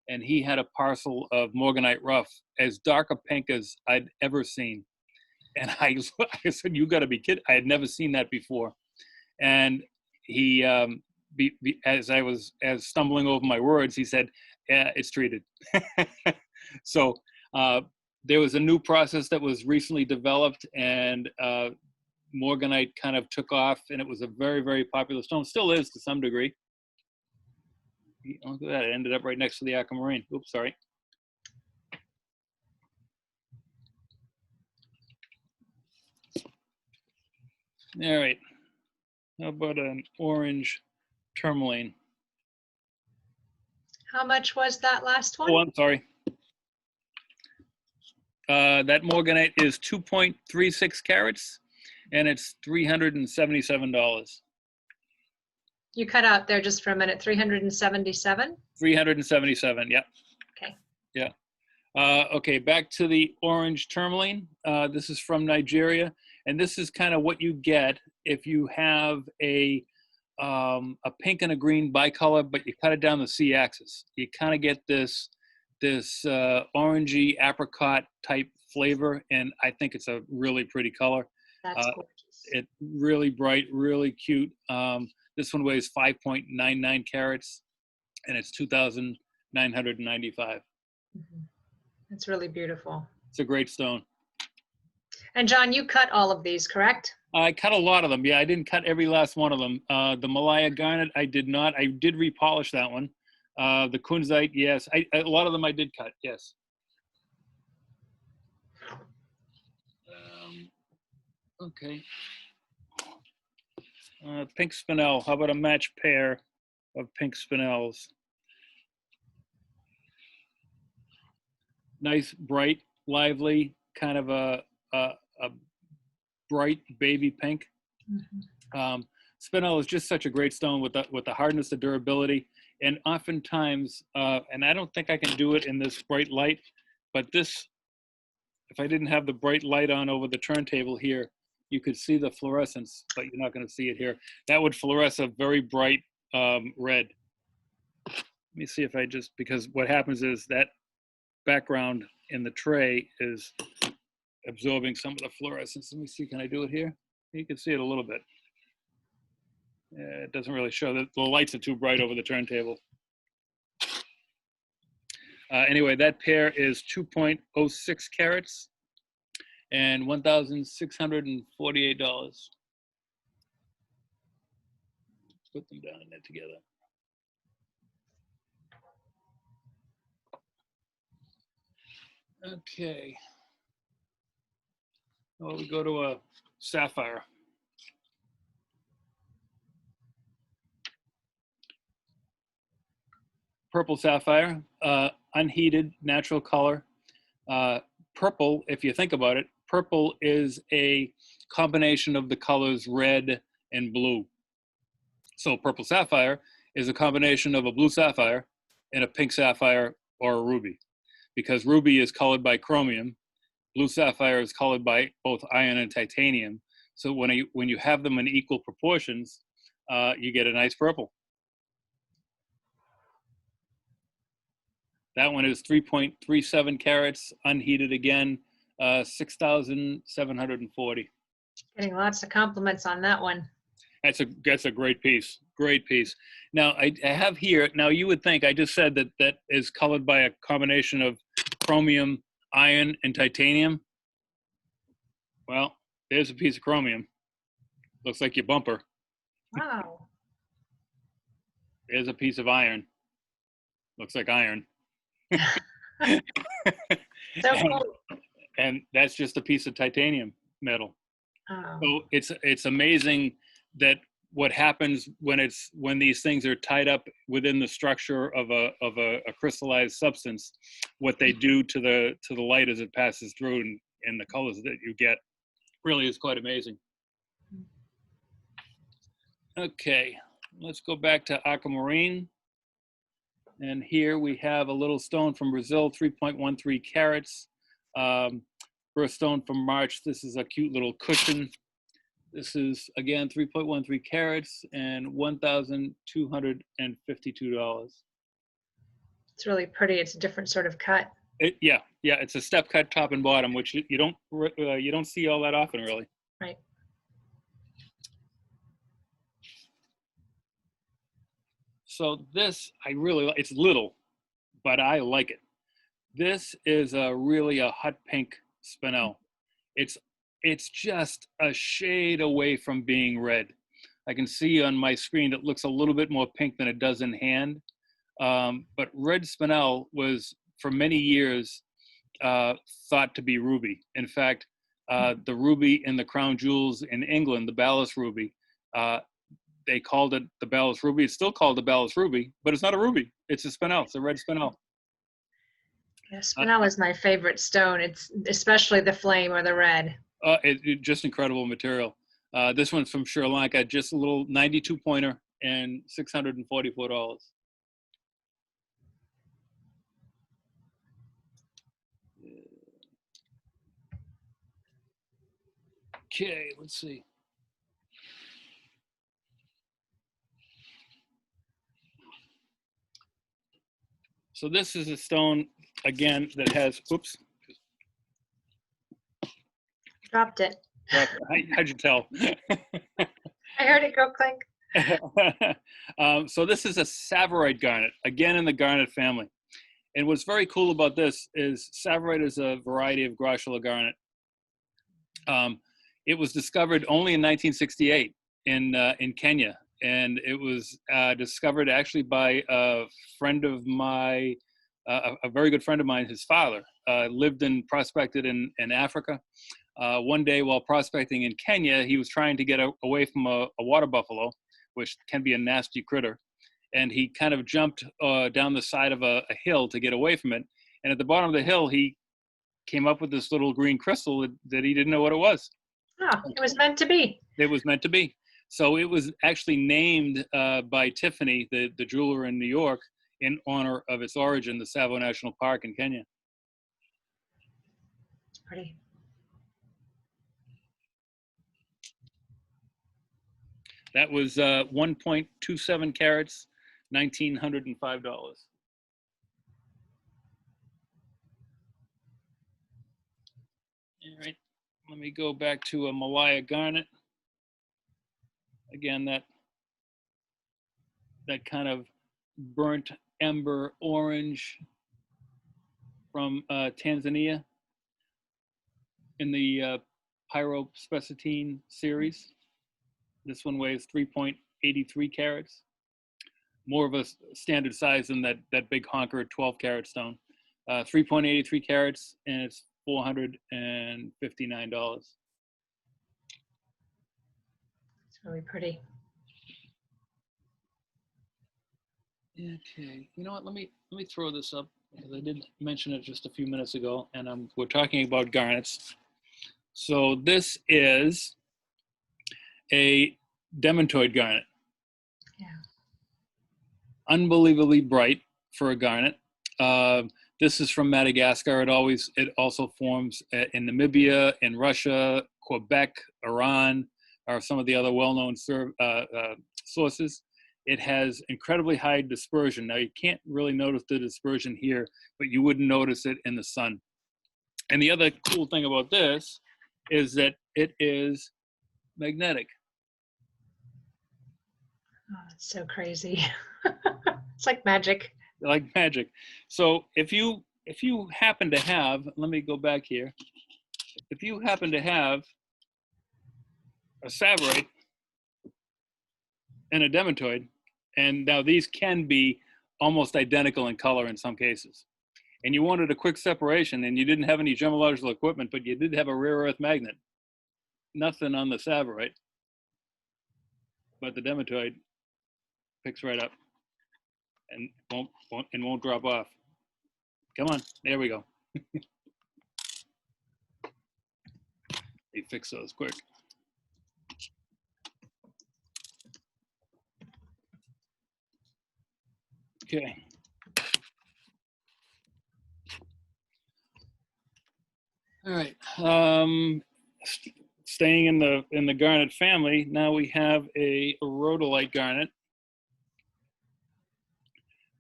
[SPEAKER 1] and he had a parcel of morganite rough as dark a pink as I'd ever seen. And I said, "You got to be kidding. I had never seen that before." And he, as I was stumbling over my words, he said, "Yeah, it's treated." So there was a new process that was recently developed, and morganite kind of took off, and it was a very, very popular stone. Still is to some degree. Look at that, it ended up right next to the aquamarine. Oops, sorry. All right, how about an orange tourmaline?
[SPEAKER 2] How much was that last one?
[SPEAKER 1] Oh, I'm sorry. That morganite is 2.36 carats, and it's $377.
[SPEAKER 2] You cut out there just for a minute. 377?
[SPEAKER 1] 377, yep.
[SPEAKER 2] Okay.
[SPEAKER 1] Yeah. Okay, back to the orange tourmaline. This is from Nigeria, and this is kind of what you get if you have a pink and a green bicolor, but you cut it down the C-axis. You kind of get this orangey apricot type flavor, and I think it's a really pretty color.
[SPEAKER 2] That's gorgeous.
[SPEAKER 1] It's really bright, really cute. This one weighs 5.99 carats, and it's $2,995.
[SPEAKER 2] Mm-hmm. It's really beautiful.
[SPEAKER 1] It's a great stone.
[SPEAKER 2] And John, you cut all of these, correct?
[SPEAKER 1] I cut a lot of them. Yeah, I didn't cut every last one of them. The Malaya Garnet, I did not. I did repolish that one. The Kunzite, yes. A lot of them I did cut, yes. Okay. Pink spinel. How about a matched pair of pink spinels? Nice, bright, lively, kind of a bright baby pink. Mm-hmm. Spinel is just such a great stone with the hardness, the durability, and oftentimes, and I don't think I can do it in this bright light, but this, if I didn't have the bright light on over the turntable here, you could see the fluorescence, but you're not going to see it here. That would fluoresce a very bright red. Let me see if I just, because what happens is that background in the tray is absorbing some of the fluorescence. Let me see, can I do it here? You can see it a little bit. Yeah, it doesn't really show, that the lights are too bright over the turntable. Anyway, that pair is 2.06 carats, and $1,648. Put them down in there together. Okay. Well, we go to a sapphire. Purple sapphire, unheated, natural color. Purple, if you think about it, purple is a combination of the colors red and blue. So purple sapphire is a combination of a blue sapphire and a pink sapphire or a ruby, because ruby is colored by chromium, blue sapphire is colored by both iron and titanium. So when you have them in equal proportions, you get a nice purple. That one is 3.37 carats, unheated again, 6,740.
[SPEAKER 2] Getting lots of compliments on that one.
[SPEAKER 1] That's a great piece, great piece. Now I have here, now you would think, I just said that is colored by a combination of chromium, iron, and titanium. Well, there's a piece of chromium. Looks like your bumper.
[SPEAKER 2] Wow.
[SPEAKER 1] There's a piece of iron. Looks like iron.
[SPEAKER 2] So cool.
[SPEAKER 1] And that's just a piece of titanium metal.
[SPEAKER 2] Oh.
[SPEAKER 1] So it's amazing that what happens when these things are tied up within the structure of a crystallized substance, what they do to the light as it passes through, and the colors that you get really is quite amazing. Okay, let's go back to aquamarine. And here we have a little stone from Brazil, 3.13 carats. Birthstone from March. This is a cute little cushion. This is, again, 3.13 carats and $1,252.
[SPEAKER 2] It's really pretty. It's a different sort of cut.
[SPEAKER 1] Yeah, it's a step cut top and bottom, which you don't see all that often, really.
[SPEAKER 2] Right.
[SPEAKER 1] So this, it's little, but I like it. This is really a hot pink spinel. It's just a shade away from being red. I can see on my screen it looks a little bit more pink than it does in hand. But red spinel was, for many years, thought to be ruby. In fact, the ruby in the crown jewels in England, the Balas ruby, they called it the Balas ruby. It's still called the Balas ruby, but it's not a ruby. It's a spinel. It's a red spinel.
[SPEAKER 2] Yeah, spinel is my favorite stone. It's especially the flame or the red.
[SPEAKER 1] It just incredible material. This one's from Sri Lanka, just a little 92 pointer and $644. Okay, let's see. So this is a stone, again, that has, oops.
[SPEAKER 2] Dropped it.
[SPEAKER 1] How'd you tell?
[SPEAKER 2] I heard it go clink.
[SPEAKER 1] So this is a Savory Garnet, again in the Garnet family. And what's very cool about this is Savory is a variety of Rhodolite Garnet. It was discovered only in 1968 in Kenya. And it was discovered actually by a friend of my, a very good friend of mine. His father lived and prospected in Africa. One day while prospecting in Kenya, he was trying to get away from a water buffalo, which can be a nasty critter. And he kind of jumped down the side of a hill to get away from it. And at the bottom of the hill, he came up with this little green crystal that he didn't know what it was.
[SPEAKER 2] Oh, it was meant to be.
[SPEAKER 1] It was meant to be. So it was actually named by Tiffany, the jeweler in New York, in honor of its origin, the Tsavo National Park in Kenya.
[SPEAKER 2] It's pretty.
[SPEAKER 1] That was 1.27 carats, $1,905. All right, let me go back to a Malaya Garnet. Again, that kind of burnt ember orange from Tanzania. in the pyrospecitine series. This one weighs 3.83 carats. More of a standard size than that big honker 12 carat stone. 3.83 carats, and it's $459.
[SPEAKER 2] It's really pretty.
[SPEAKER 1] Okay, you know what? Let me throw this up because I did mention it just a few minutes ago, and we're talking about garnets. So this is a Dementoid garnet.
[SPEAKER 2] Yeah.
[SPEAKER 1] Unbelievably bright for a garnet. This is from Madagascar. It also forms in Namibia, in Russia, Quebec, Iran, are some of the other well-known sources. It has incredibly high dispersion. Now you can't really notice the dispersion here, but you wouldn't notice it in the sun. And the other cool thing about this is that it is magnetic.
[SPEAKER 2] Oh, it's so crazy. It's like magic.
[SPEAKER 1] Like magic. So if you happen to have, let me go back here. If you happen to have a Savorite and a Dementoid, and now these can be almost identical in color in some cases, and you wanted a quick separation and you didn't have any gemological equipment, but you did have a rare earth magnet, nothing on the Savorite, but the Dementoid picks right up and won't drop off. Come on, there we go. You fix those quick. Okay. All right. Staying in the garnet family, now we have a rhodolite garnet,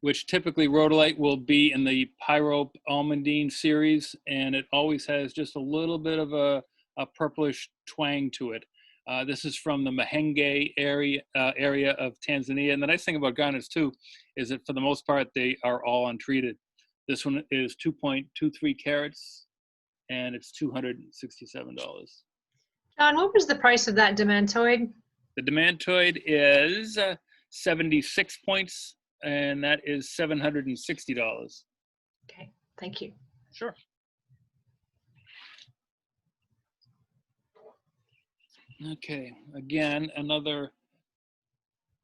[SPEAKER 1] which typically rhodolite will be in the pyro-almandine series, and it always has just a little bit of a purplish twang to it. This is from the Mahenge area of Tanzania. And the nice thing about garnets too is that for the most part, they are all untreated. This one is 2.23 carats, and it's $267.
[SPEAKER 2] John, what was the price of that Dementoid?
[SPEAKER 1] The Dementoid is 76 points, and that is $760.
[SPEAKER 2] Okay, thank you.
[SPEAKER 1] Sure. Okay, again, another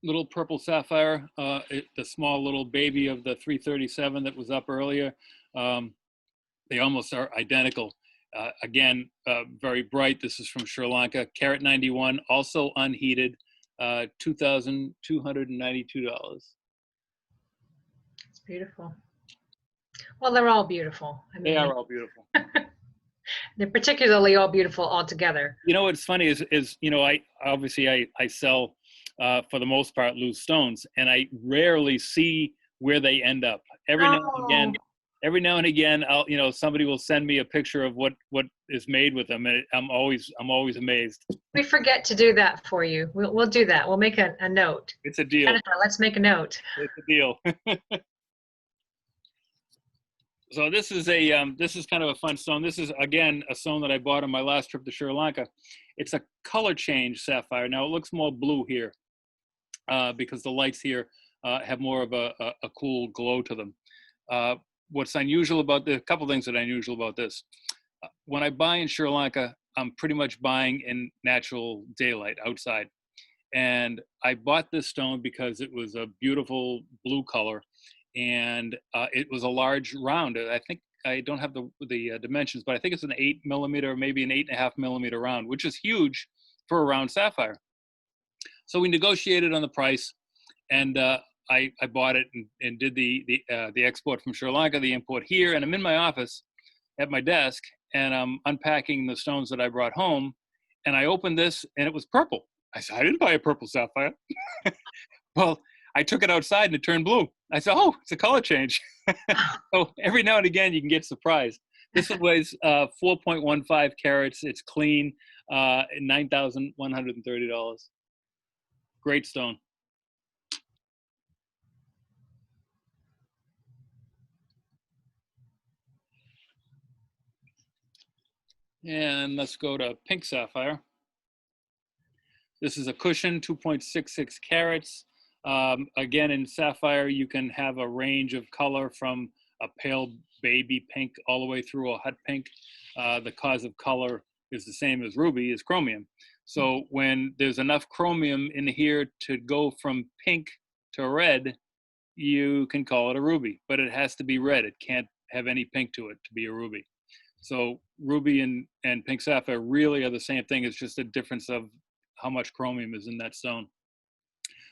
[SPEAKER 1] little purple sapphire, the small little baby of the 337 that was up earlier. They almost are identical. Again, very bright. This is from Sri Lanka. Carat 91, also unheated, $2,292.
[SPEAKER 2] It's beautiful. Well, they're all beautiful. I mean,
[SPEAKER 1] They are all beautiful.
[SPEAKER 2] they're particularly all beautiful altogether.
[SPEAKER 1] You know what's funny is you know, I sell for the most part loose stones, and I rarely see where they end up. Every now and again, somebody will send me a picture of what is made with them, and I'm always amazed.
[SPEAKER 2] We forget to do that for you. We'll do that. We'll make a note.
[SPEAKER 1] It's a deal.
[SPEAKER 2] Jennifer, let's make a note.
[SPEAKER 1] It's a deal. So this is kind of a fun stone. This is, again, a stone that I bought on my last trip to Sri Lanka. It's a color change sapphire. Now it looks more blue here because the lights here have more of a cool glow to them. What's unusual about a couple things that are unusual about this. When I buy in Sri Lanka, I'm pretty much buying in natural daylight outside. And I bought this stone because it was a beautiful blue color. And it was a large round. I think I don't have the dimensions, but I think it's an 8 millimeter, maybe an 8.5 millimeter round, which is huge for a round sapphire. So we negotiated on the price, and I bought it and did the export from Sri Lanka, the import here, and I'm in my office at my desk, and I'm unpacking the stones that I brought home, and I opened this, and it was purple. I said, I didn't buy a purple sapphire. Well, I took it outside and it turned blue. I said, oh, it's a color change. So every now and again, you can get surprised. This one weighs 4.15 carats. It's clean, $9,130. Great stone. And let's go to pink sapphire. This is a cushion, 2.66 carats. Again, in sapphire, you can have a range of color from a pale baby pink all the way through a hot pink. The cause of color is the same as ruby, is chromium. So when there's enough chromium in here to go from pink to red, you can call it a ruby, but it has to be red. It can't have any pink to it to be a ruby. So ruby and pink sapphire really are the same thing. It's just a difference of how much chromium is in that stone.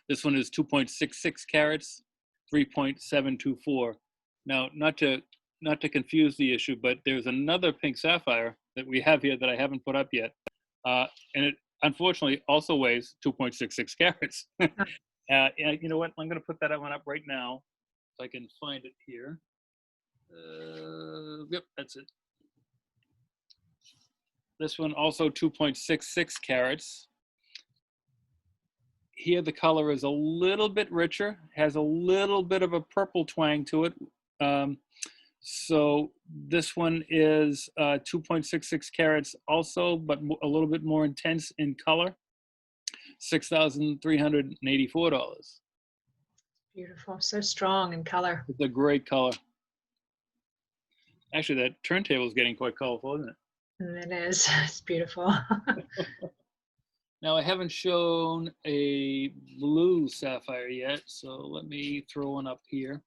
[SPEAKER 1] This one is 2.66 carats, 3.724. Now, not to confuse the issue, but there's another pink sapphire that we have here that I haven't put up yet. And it unfortunately also weighs 2.66 carats. And you know what? I'm going to put that one up right now if I can find it here. Yep, that's it. This one also 2.66 carats. Here the color is a little bit richer, has a little bit of a purple twang to it. So this one is 2.66 carats also, but a little bit more intense in color, $6,384.
[SPEAKER 2] Beautiful, so strong in color.
[SPEAKER 1] It's a great color. Actually, that turntable is getting quite colorful, isn't it?
[SPEAKER 2] It is, it's beautiful.
[SPEAKER 1] Now, I haven't shown a blue sapphire yet, so let me throw one up here.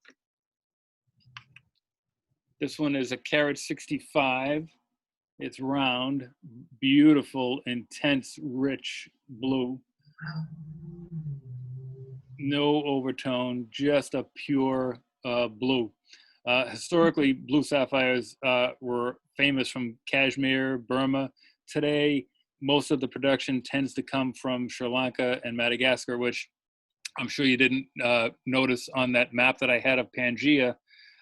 [SPEAKER 1] This one is a carat 65. It's round, beautiful, intense, rich blue. No overtone, just a pure blue. Historically, blue sapphires were famous from Kashmir, Burma. Today, most of the production tends to come from Sri Lanka and Madagascar, which I'm sure you didn't notice on that map that I had of Pangaea,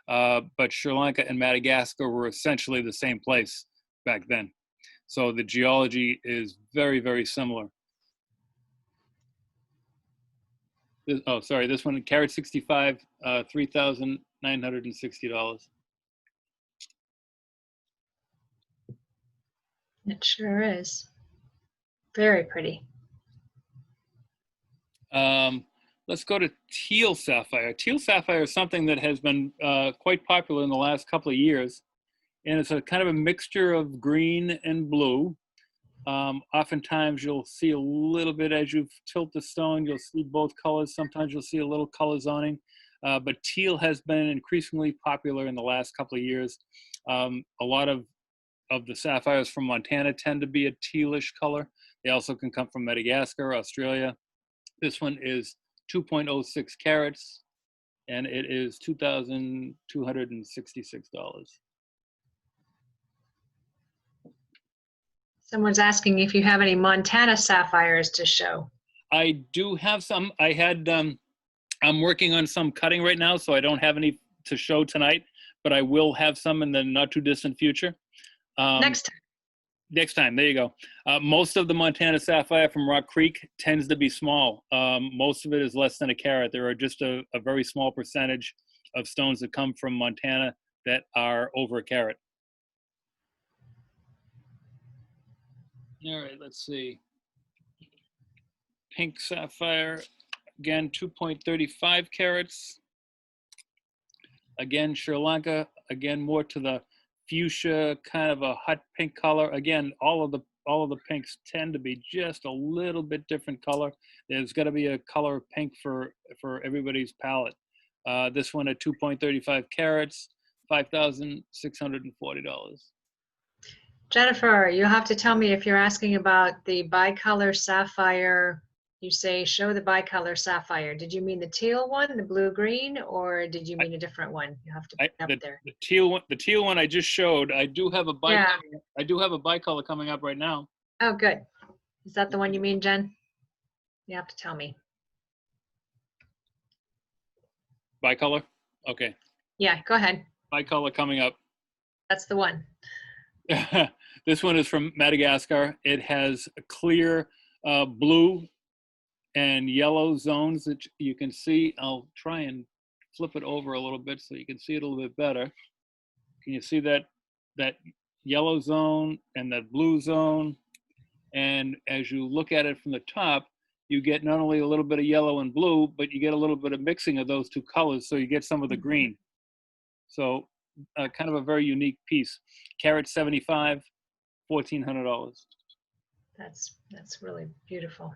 [SPEAKER 1] but Sri Lanka and Madagascar were essentially the same place back then. So the geology is very, very similar. Oh, sorry, this one, carat 65, $3,960.
[SPEAKER 2] It sure is. Very pretty.
[SPEAKER 1] Let's go to teal sapphire. Teal sapphire is something that has been quite popular in the last couple of years. And it's a kind of a mixture of green and blue. Oftentimes you'll see a little bit as you tilt the stone, you'll see both colors. Sometimes you'll see a little color zoning. But teal has been increasingly popular in the last couple of years. A lot of the sapphires from Montana tend to be a tealish color. They also can come from Madagascar, Australia. This one is 2.06 carats, and it is $2,266.
[SPEAKER 2] Someone's asking if you have any Montana sapphires to show.
[SPEAKER 1] I do have some. I'm working on some cutting right now, so I don't have any to show tonight, but I will have some in the not too distant future.
[SPEAKER 2] Next time.
[SPEAKER 1] Next time, there you go. Most of the Montana sapphire from Rock Creek tends to be small. Most of it is less than a carat. There are just a very small percentage of stones that come from Montana that are over a carat. All right, let's see. Pink sapphire, again, 2.35 carats. Again, Sri Lanka, again, more to the fuchsia, kind of a hot pink color. Again, all of the pinks tend to be just a little bit different color. There's got to be a color of pink for everybody's palette. This one at 2.35 carats, $5,640.
[SPEAKER 2] Jennifer, you'll have to tell me if you're asking about the bicolor sapphire. You say, show the bicolor sapphire. Did you mean the teal one, the blue-green, or did you mean a different one? You have to put it up there.
[SPEAKER 1] The teal one I just showed. I do have a bicolor. Yeah. I do have a bicolor coming up right now.
[SPEAKER 2] Oh, good. Is that the one you mean, Jen? You have to tell me.
[SPEAKER 1] Bicolor? Okay.
[SPEAKER 2] Yeah, go ahead.
[SPEAKER 1] Bicolor coming up.
[SPEAKER 2] That's the one.
[SPEAKER 1] This one is from Madagascar. It has a clear blue and yellow zones that you can see. I'll try and flip it over a little bit so you can see it a little bit better. Can you see that yellow zone and that blue zone. And as you look at it from the top, you get not only a little bit of yellow and blue, but you get a little bit of mixing of those two colors, so you get some of the green. So kind of a very unique piece. Carat 75, $1,400.
[SPEAKER 2] That's really beautiful.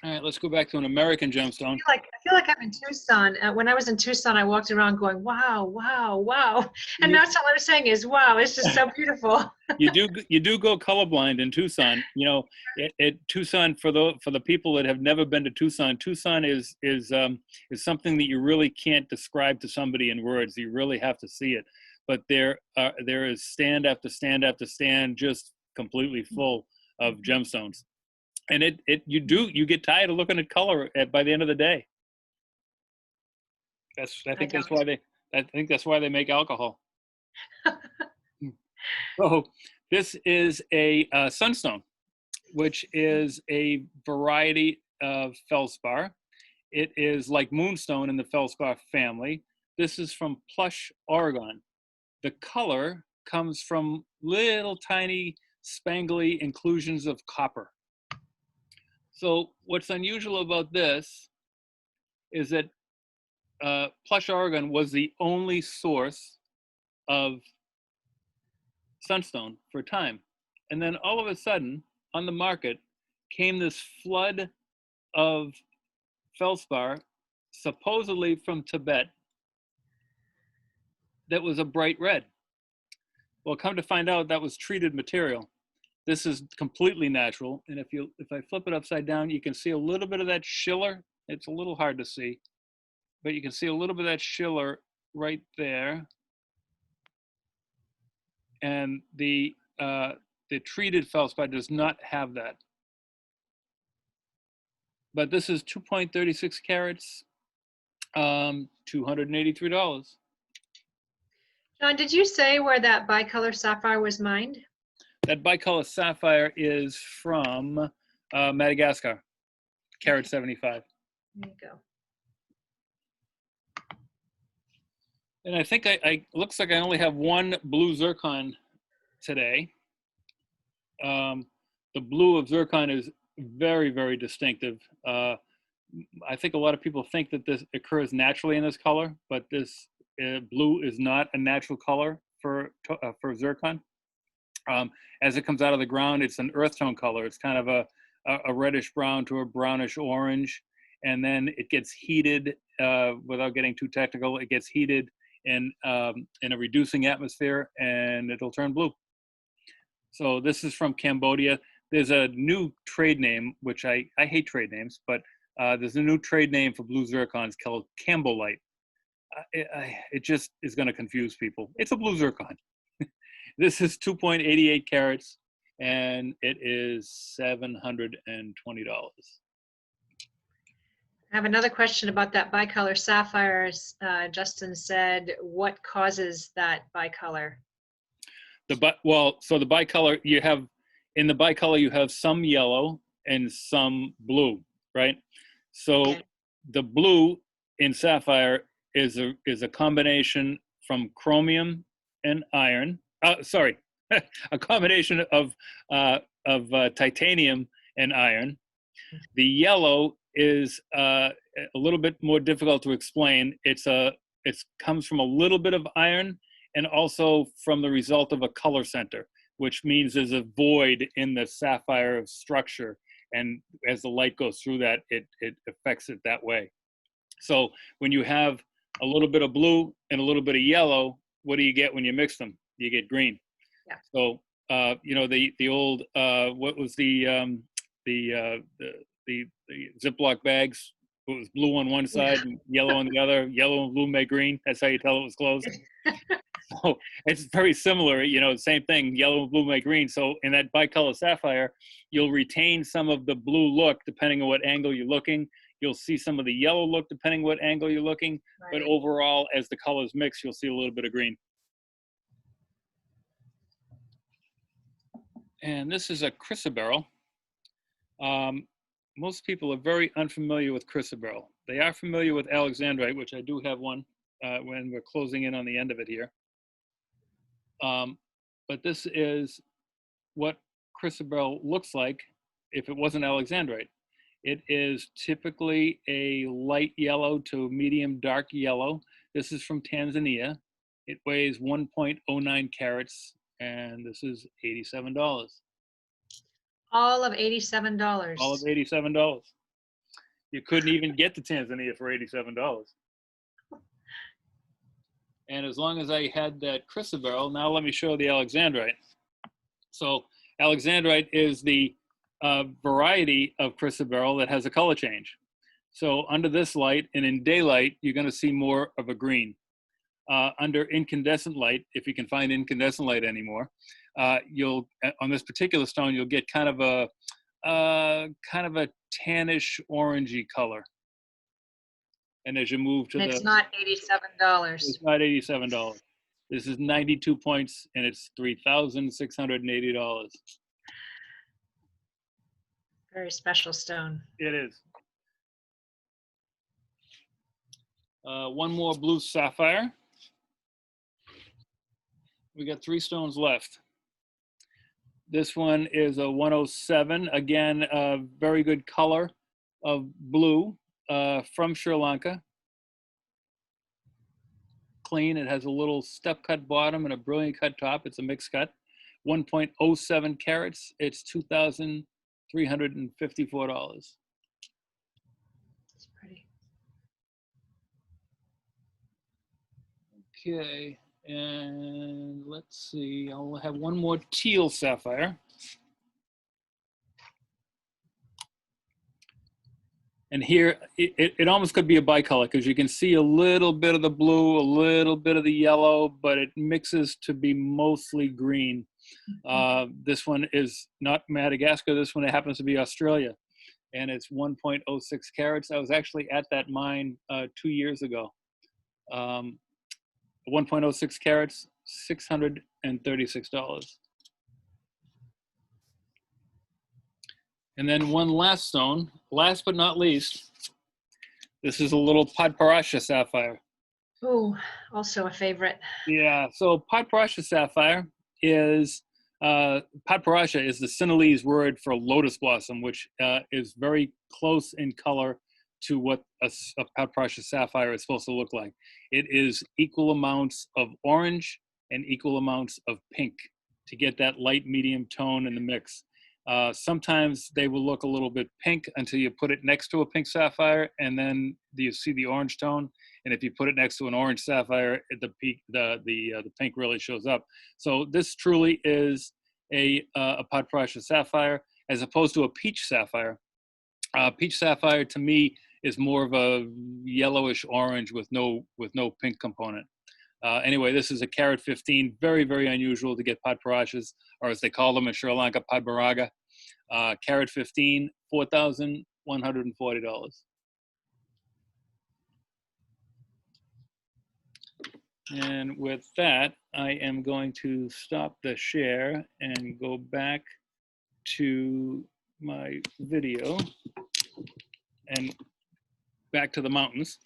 [SPEAKER 1] All right, let's go back to an American gemstone.
[SPEAKER 2] I feel like I'm in Tucson. When I was in Tucson, I walked around going, wow, wow, wow. And that's all I'm saying is, wow, it's just so beautiful.
[SPEAKER 1] You do go colorblind in Tucson. You know, Tucson, for the people that have never been to Tucson, Tucson is something that you really can't describe to somebody in words. You really have to see it. But there is stand after stand after stand, just completely full of gemstones. And you get tired of looking at color by the end of the day. I think that's why they make alcohol. So this is a sunstone, which is a variety of feldspar. It is like moonstone in the feldspar family. This is from Plush, Oregon. The color comes from little tiny spangly inclusions of copper. So what's unusual about this is that Plush, Oregon was the only source of sunstone for time. And then all of a sudden, on the market, came this flood of feldspar, supposedly from Tibet, that was a bright red. Well, come to find out, that was treated material. This is completely natural, and if I flip it upside down, you can see a little bit of that schiller. It's a little hard to see, but you can see a little bit of that schiller right there. And the treated feldspar does not have that. But this is 2.36 carats, $283.
[SPEAKER 2] John, did you say where that bicolor sapphire was mined?
[SPEAKER 1] That bicolor sapphire is from Madagascar, carat 75.
[SPEAKER 2] There you go.
[SPEAKER 1] And I think looks like I only have one blue zircon today. The blue of zircon is very, very distinctive. I think a lot of people think that this occurs naturally in this color, but this blue is not a natural color for zircon. As it comes out of the ground, it's an earth tone color. It's kind of a reddish brown to a brownish orange. And then it gets heated, without getting too technical, it gets heated in a reducing atmosphere, and it'll turn blue. So this is from Cambodia. There's a new trade name, which I hate trade names, but there's a new trade name for blue zircons called Cambolite. It just is going to confuse people. It's a blue zircon. This is 2.88 carats, and it is $720.
[SPEAKER 2] I have another question about that bicolor sapphire. Justin said, what causes that bicolor?
[SPEAKER 1] So the bicolor, in the bicolor, you have some yellow and some blue, right? So
[SPEAKER 2] Okay.
[SPEAKER 1] The blue in sapphire is a combination from chromium and iron. A combination of titanium and iron. The yellow is a little bit more difficult to explain. It comes from a little bit of iron and also from the result of a color center, which means there's a void in the sapphire structure. And as the light goes through that, it affects it that way. So when you have a little bit of blue and a little bit of yellow, what do you get when you mix them? You get green.
[SPEAKER 2] Yeah.
[SPEAKER 1] So the old what was the Ziploc bags? It was blue on one side and yellow on the other. Yellow and blue make green. That's how you tell it was closed. So it's very similar, same thing. Yellow and blue make green. So in that bicolor sapphire, you'll retain some of the blue look depending on what angle you're looking. You'll see some of the yellow look depending on what angle you're looking. Right. But overall, as the colors mix, you'll see a little bit of green. And this is a chrysoberyl. Most people are very unfamiliar with chrysoberyl. They are familiar with alexandrite, which I do have one when we're closing in on the end of it here. But this is what chrysoberyl looks like if it wasn't alexandrite. It is typically a light yellow to medium dark yellow. This is from Tanzania. It weighs 1.09 carats, and this is $87.
[SPEAKER 2] All of $87.
[SPEAKER 1] All of $87. You couldn't even get to Tanzania for $87. And as long as I had that chrysoberyl, now let me show the alexandrite. So alexandrite is the variety of chrysoberyl that has a color change. So under this light and in daylight, you're going to see more of a green. Under incandescent light, if you can find incandescent light anymore, you'll on this particular stone you'll get kind of a tannish orangey color. And as you move to
[SPEAKER 2] it's not $87.
[SPEAKER 1] It's not $87. This is 92 points, and it's $3,680.
[SPEAKER 2] Very special stone.
[SPEAKER 1] It is. One more blue sapphire. We got 3 stones left. This one is a 107. Again, a very good color of blue from Sri Lanka. Clean. It has a little step cut bottom and a brilliant cut top. It's a mixed cut. 1.07 carats. It's $2,354.
[SPEAKER 2] It's pretty.
[SPEAKER 1] Okay, and let's see. I'll have one more teal sapphire. And here, it almost could be a bicolor because you can see a little bit of the blue, a little bit of the yellow, but it mixes to be mostly green. This one is not Madagascar. This one happens to be Australia, and it's 1.06 carats. I was actually at that mine 2 years ago. 1.06 carats, $636. And then one last stone, last but not least, this is a little Padparacha sapphire.
[SPEAKER 2] Oh, also a favorite.
[SPEAKER 1] Yeah, so Padparacha sapphire is, Padparacha is the Sinhalese word for lotus blossom, which is very close in color to what a Padparacha sapphire is supposed to look like. It is equal amounts of orange and equal amounts of pink to get that light medium tone in the mix. Sometimes they will look a little bit pink until you put it next to a pink sapphire, and then you see the orange tone. And if you put it next to an orange sapphire, the pink really shows up. So this truly is a Padparacha sapphire as opposed to a peach sapphire. Peach sapphire to me is more of a yellowish orange with no pink component. Anyway, this is a carat 15, very, very unusual to get Padparachas, or as they call them in Sri Lanka, Padparacha. Carat 15, $4,140. And with that, I am going to stop the share and go back to my video and back to the mountains.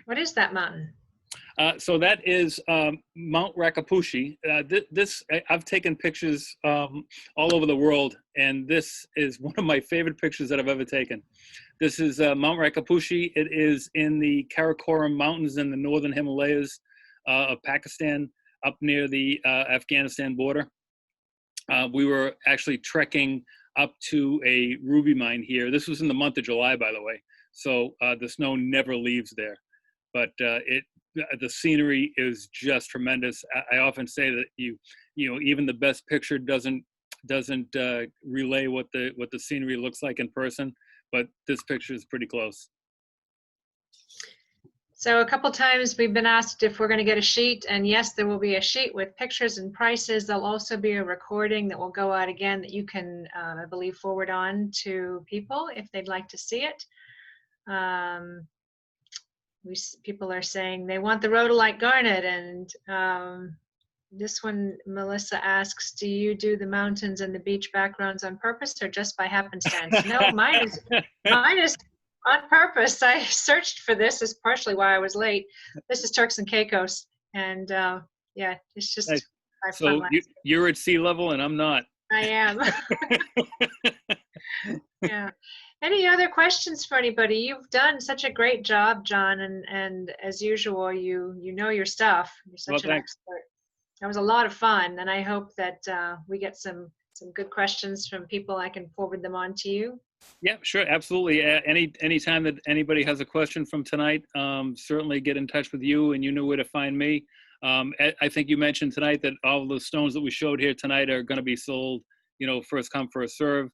[SPEAKER 2] What is that mountain?
[SPEAKER 1] So that is Mount Rakapushi. I've taken pictures all over the world, and this is one of my favorite pictures that I've ever taken. This is Mount Rakapushi. It is in the Karakoram Mountains in the northern Himalayas of Pakistan, up near the Afghanistan border. We were actually trekking up to a ruby mine here. This was in the month of July, by the way. So the snow never leaves there. But the scenery is just tremendous. I often say that you know even the best picture doesn't relay what the scenery looks like in person, but this picture is pretty close.
[SPEAKER 2] So a couple times we've been asked if we're going to get a sheet, and yes, there will be a sheet with pictures and prices. There'll also be a recording that will go out again that you can, I believe, forward on to people if they'd like to see it. People are saying they want the Rhodolite Garnet, and this one, Melissa asks, do you do the mountains and the beach backgrounds on purpose or just by happenstance? No, mine is on purpose. I searched for this. Is partially why I was late. This is Turks and Caicos, and yeah, it's just
[SPEAKER 1] Nice.
[SPEAKER 2] my
[SPEAKER 1] So
[SPEAKER 2] fun life.
[SPEAKER 1] you're at sea level and I'm not.
[SPEAKER 2] I am. Yeah. Any other questions for anybody? You've done such a great job, John, and as usual, you know your stuff. You're such an
[SPEAKER 1] Thanks.
[SPEAKER 2] expert. That was a lot of fun, and I hope that we get some good questions from people. I can forward them on to you.
[SPEAKER 1] Yeah, sure, absolutely. Anytime that anybody has a question from tonight, certainly get in touch with you, and you know where to find me. I think you mentioned tonight that all the stones that we showed here tonight are going to be sold, first come, first serve.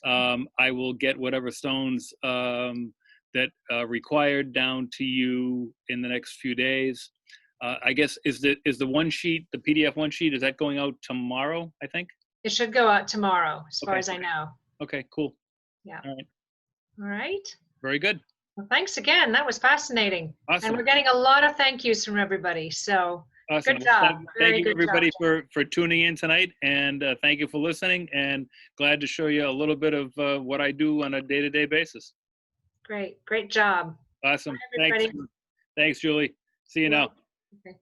[SPEAKER 1] I will get whatever stones that are required down to you in the next few days. I guess is the one sheet, the PDF one sheet, is that going out tomorrow, I think?
[SPEAKER 2] It should go out tomorrow, as far
[SPEAKER 1] Okay.
[SPEAKER 2] as I know.
[SPEAKER 1] Okay, cool.
[SPEAKER 2] Yeah.
[SPEAKER 1] All right.
[SPEAKER 2] All right.
[SPEAKER 1] Very good.
[SPEAKER 2] Well, thanks again. That was fascinating.
[SPEAKER 1] Awesome.
[SPEAKER 2] And we're getting a lot of thank yous from everybody. So
[SPEAKER 1] Awesome.
[SPEAKER 2] good job.
[SPEAKER 1] Thank you,
[SPEAKER 2] good
[SPEAKER 1] everybody,
[SPEAKER 2] job.
[SPEAKER 1] for tuning in tonight, and thank you for listening, and glad to show you a little bit of what I do on a day-to-day basis.
[SPEAKER 2] Great job.
[SPEAKER 1] Awesome.
[SPEAKER 2] Bye,
[SPEAKER 1] Thanks, Julie. See you now.
[SPEAKER 2] Okay.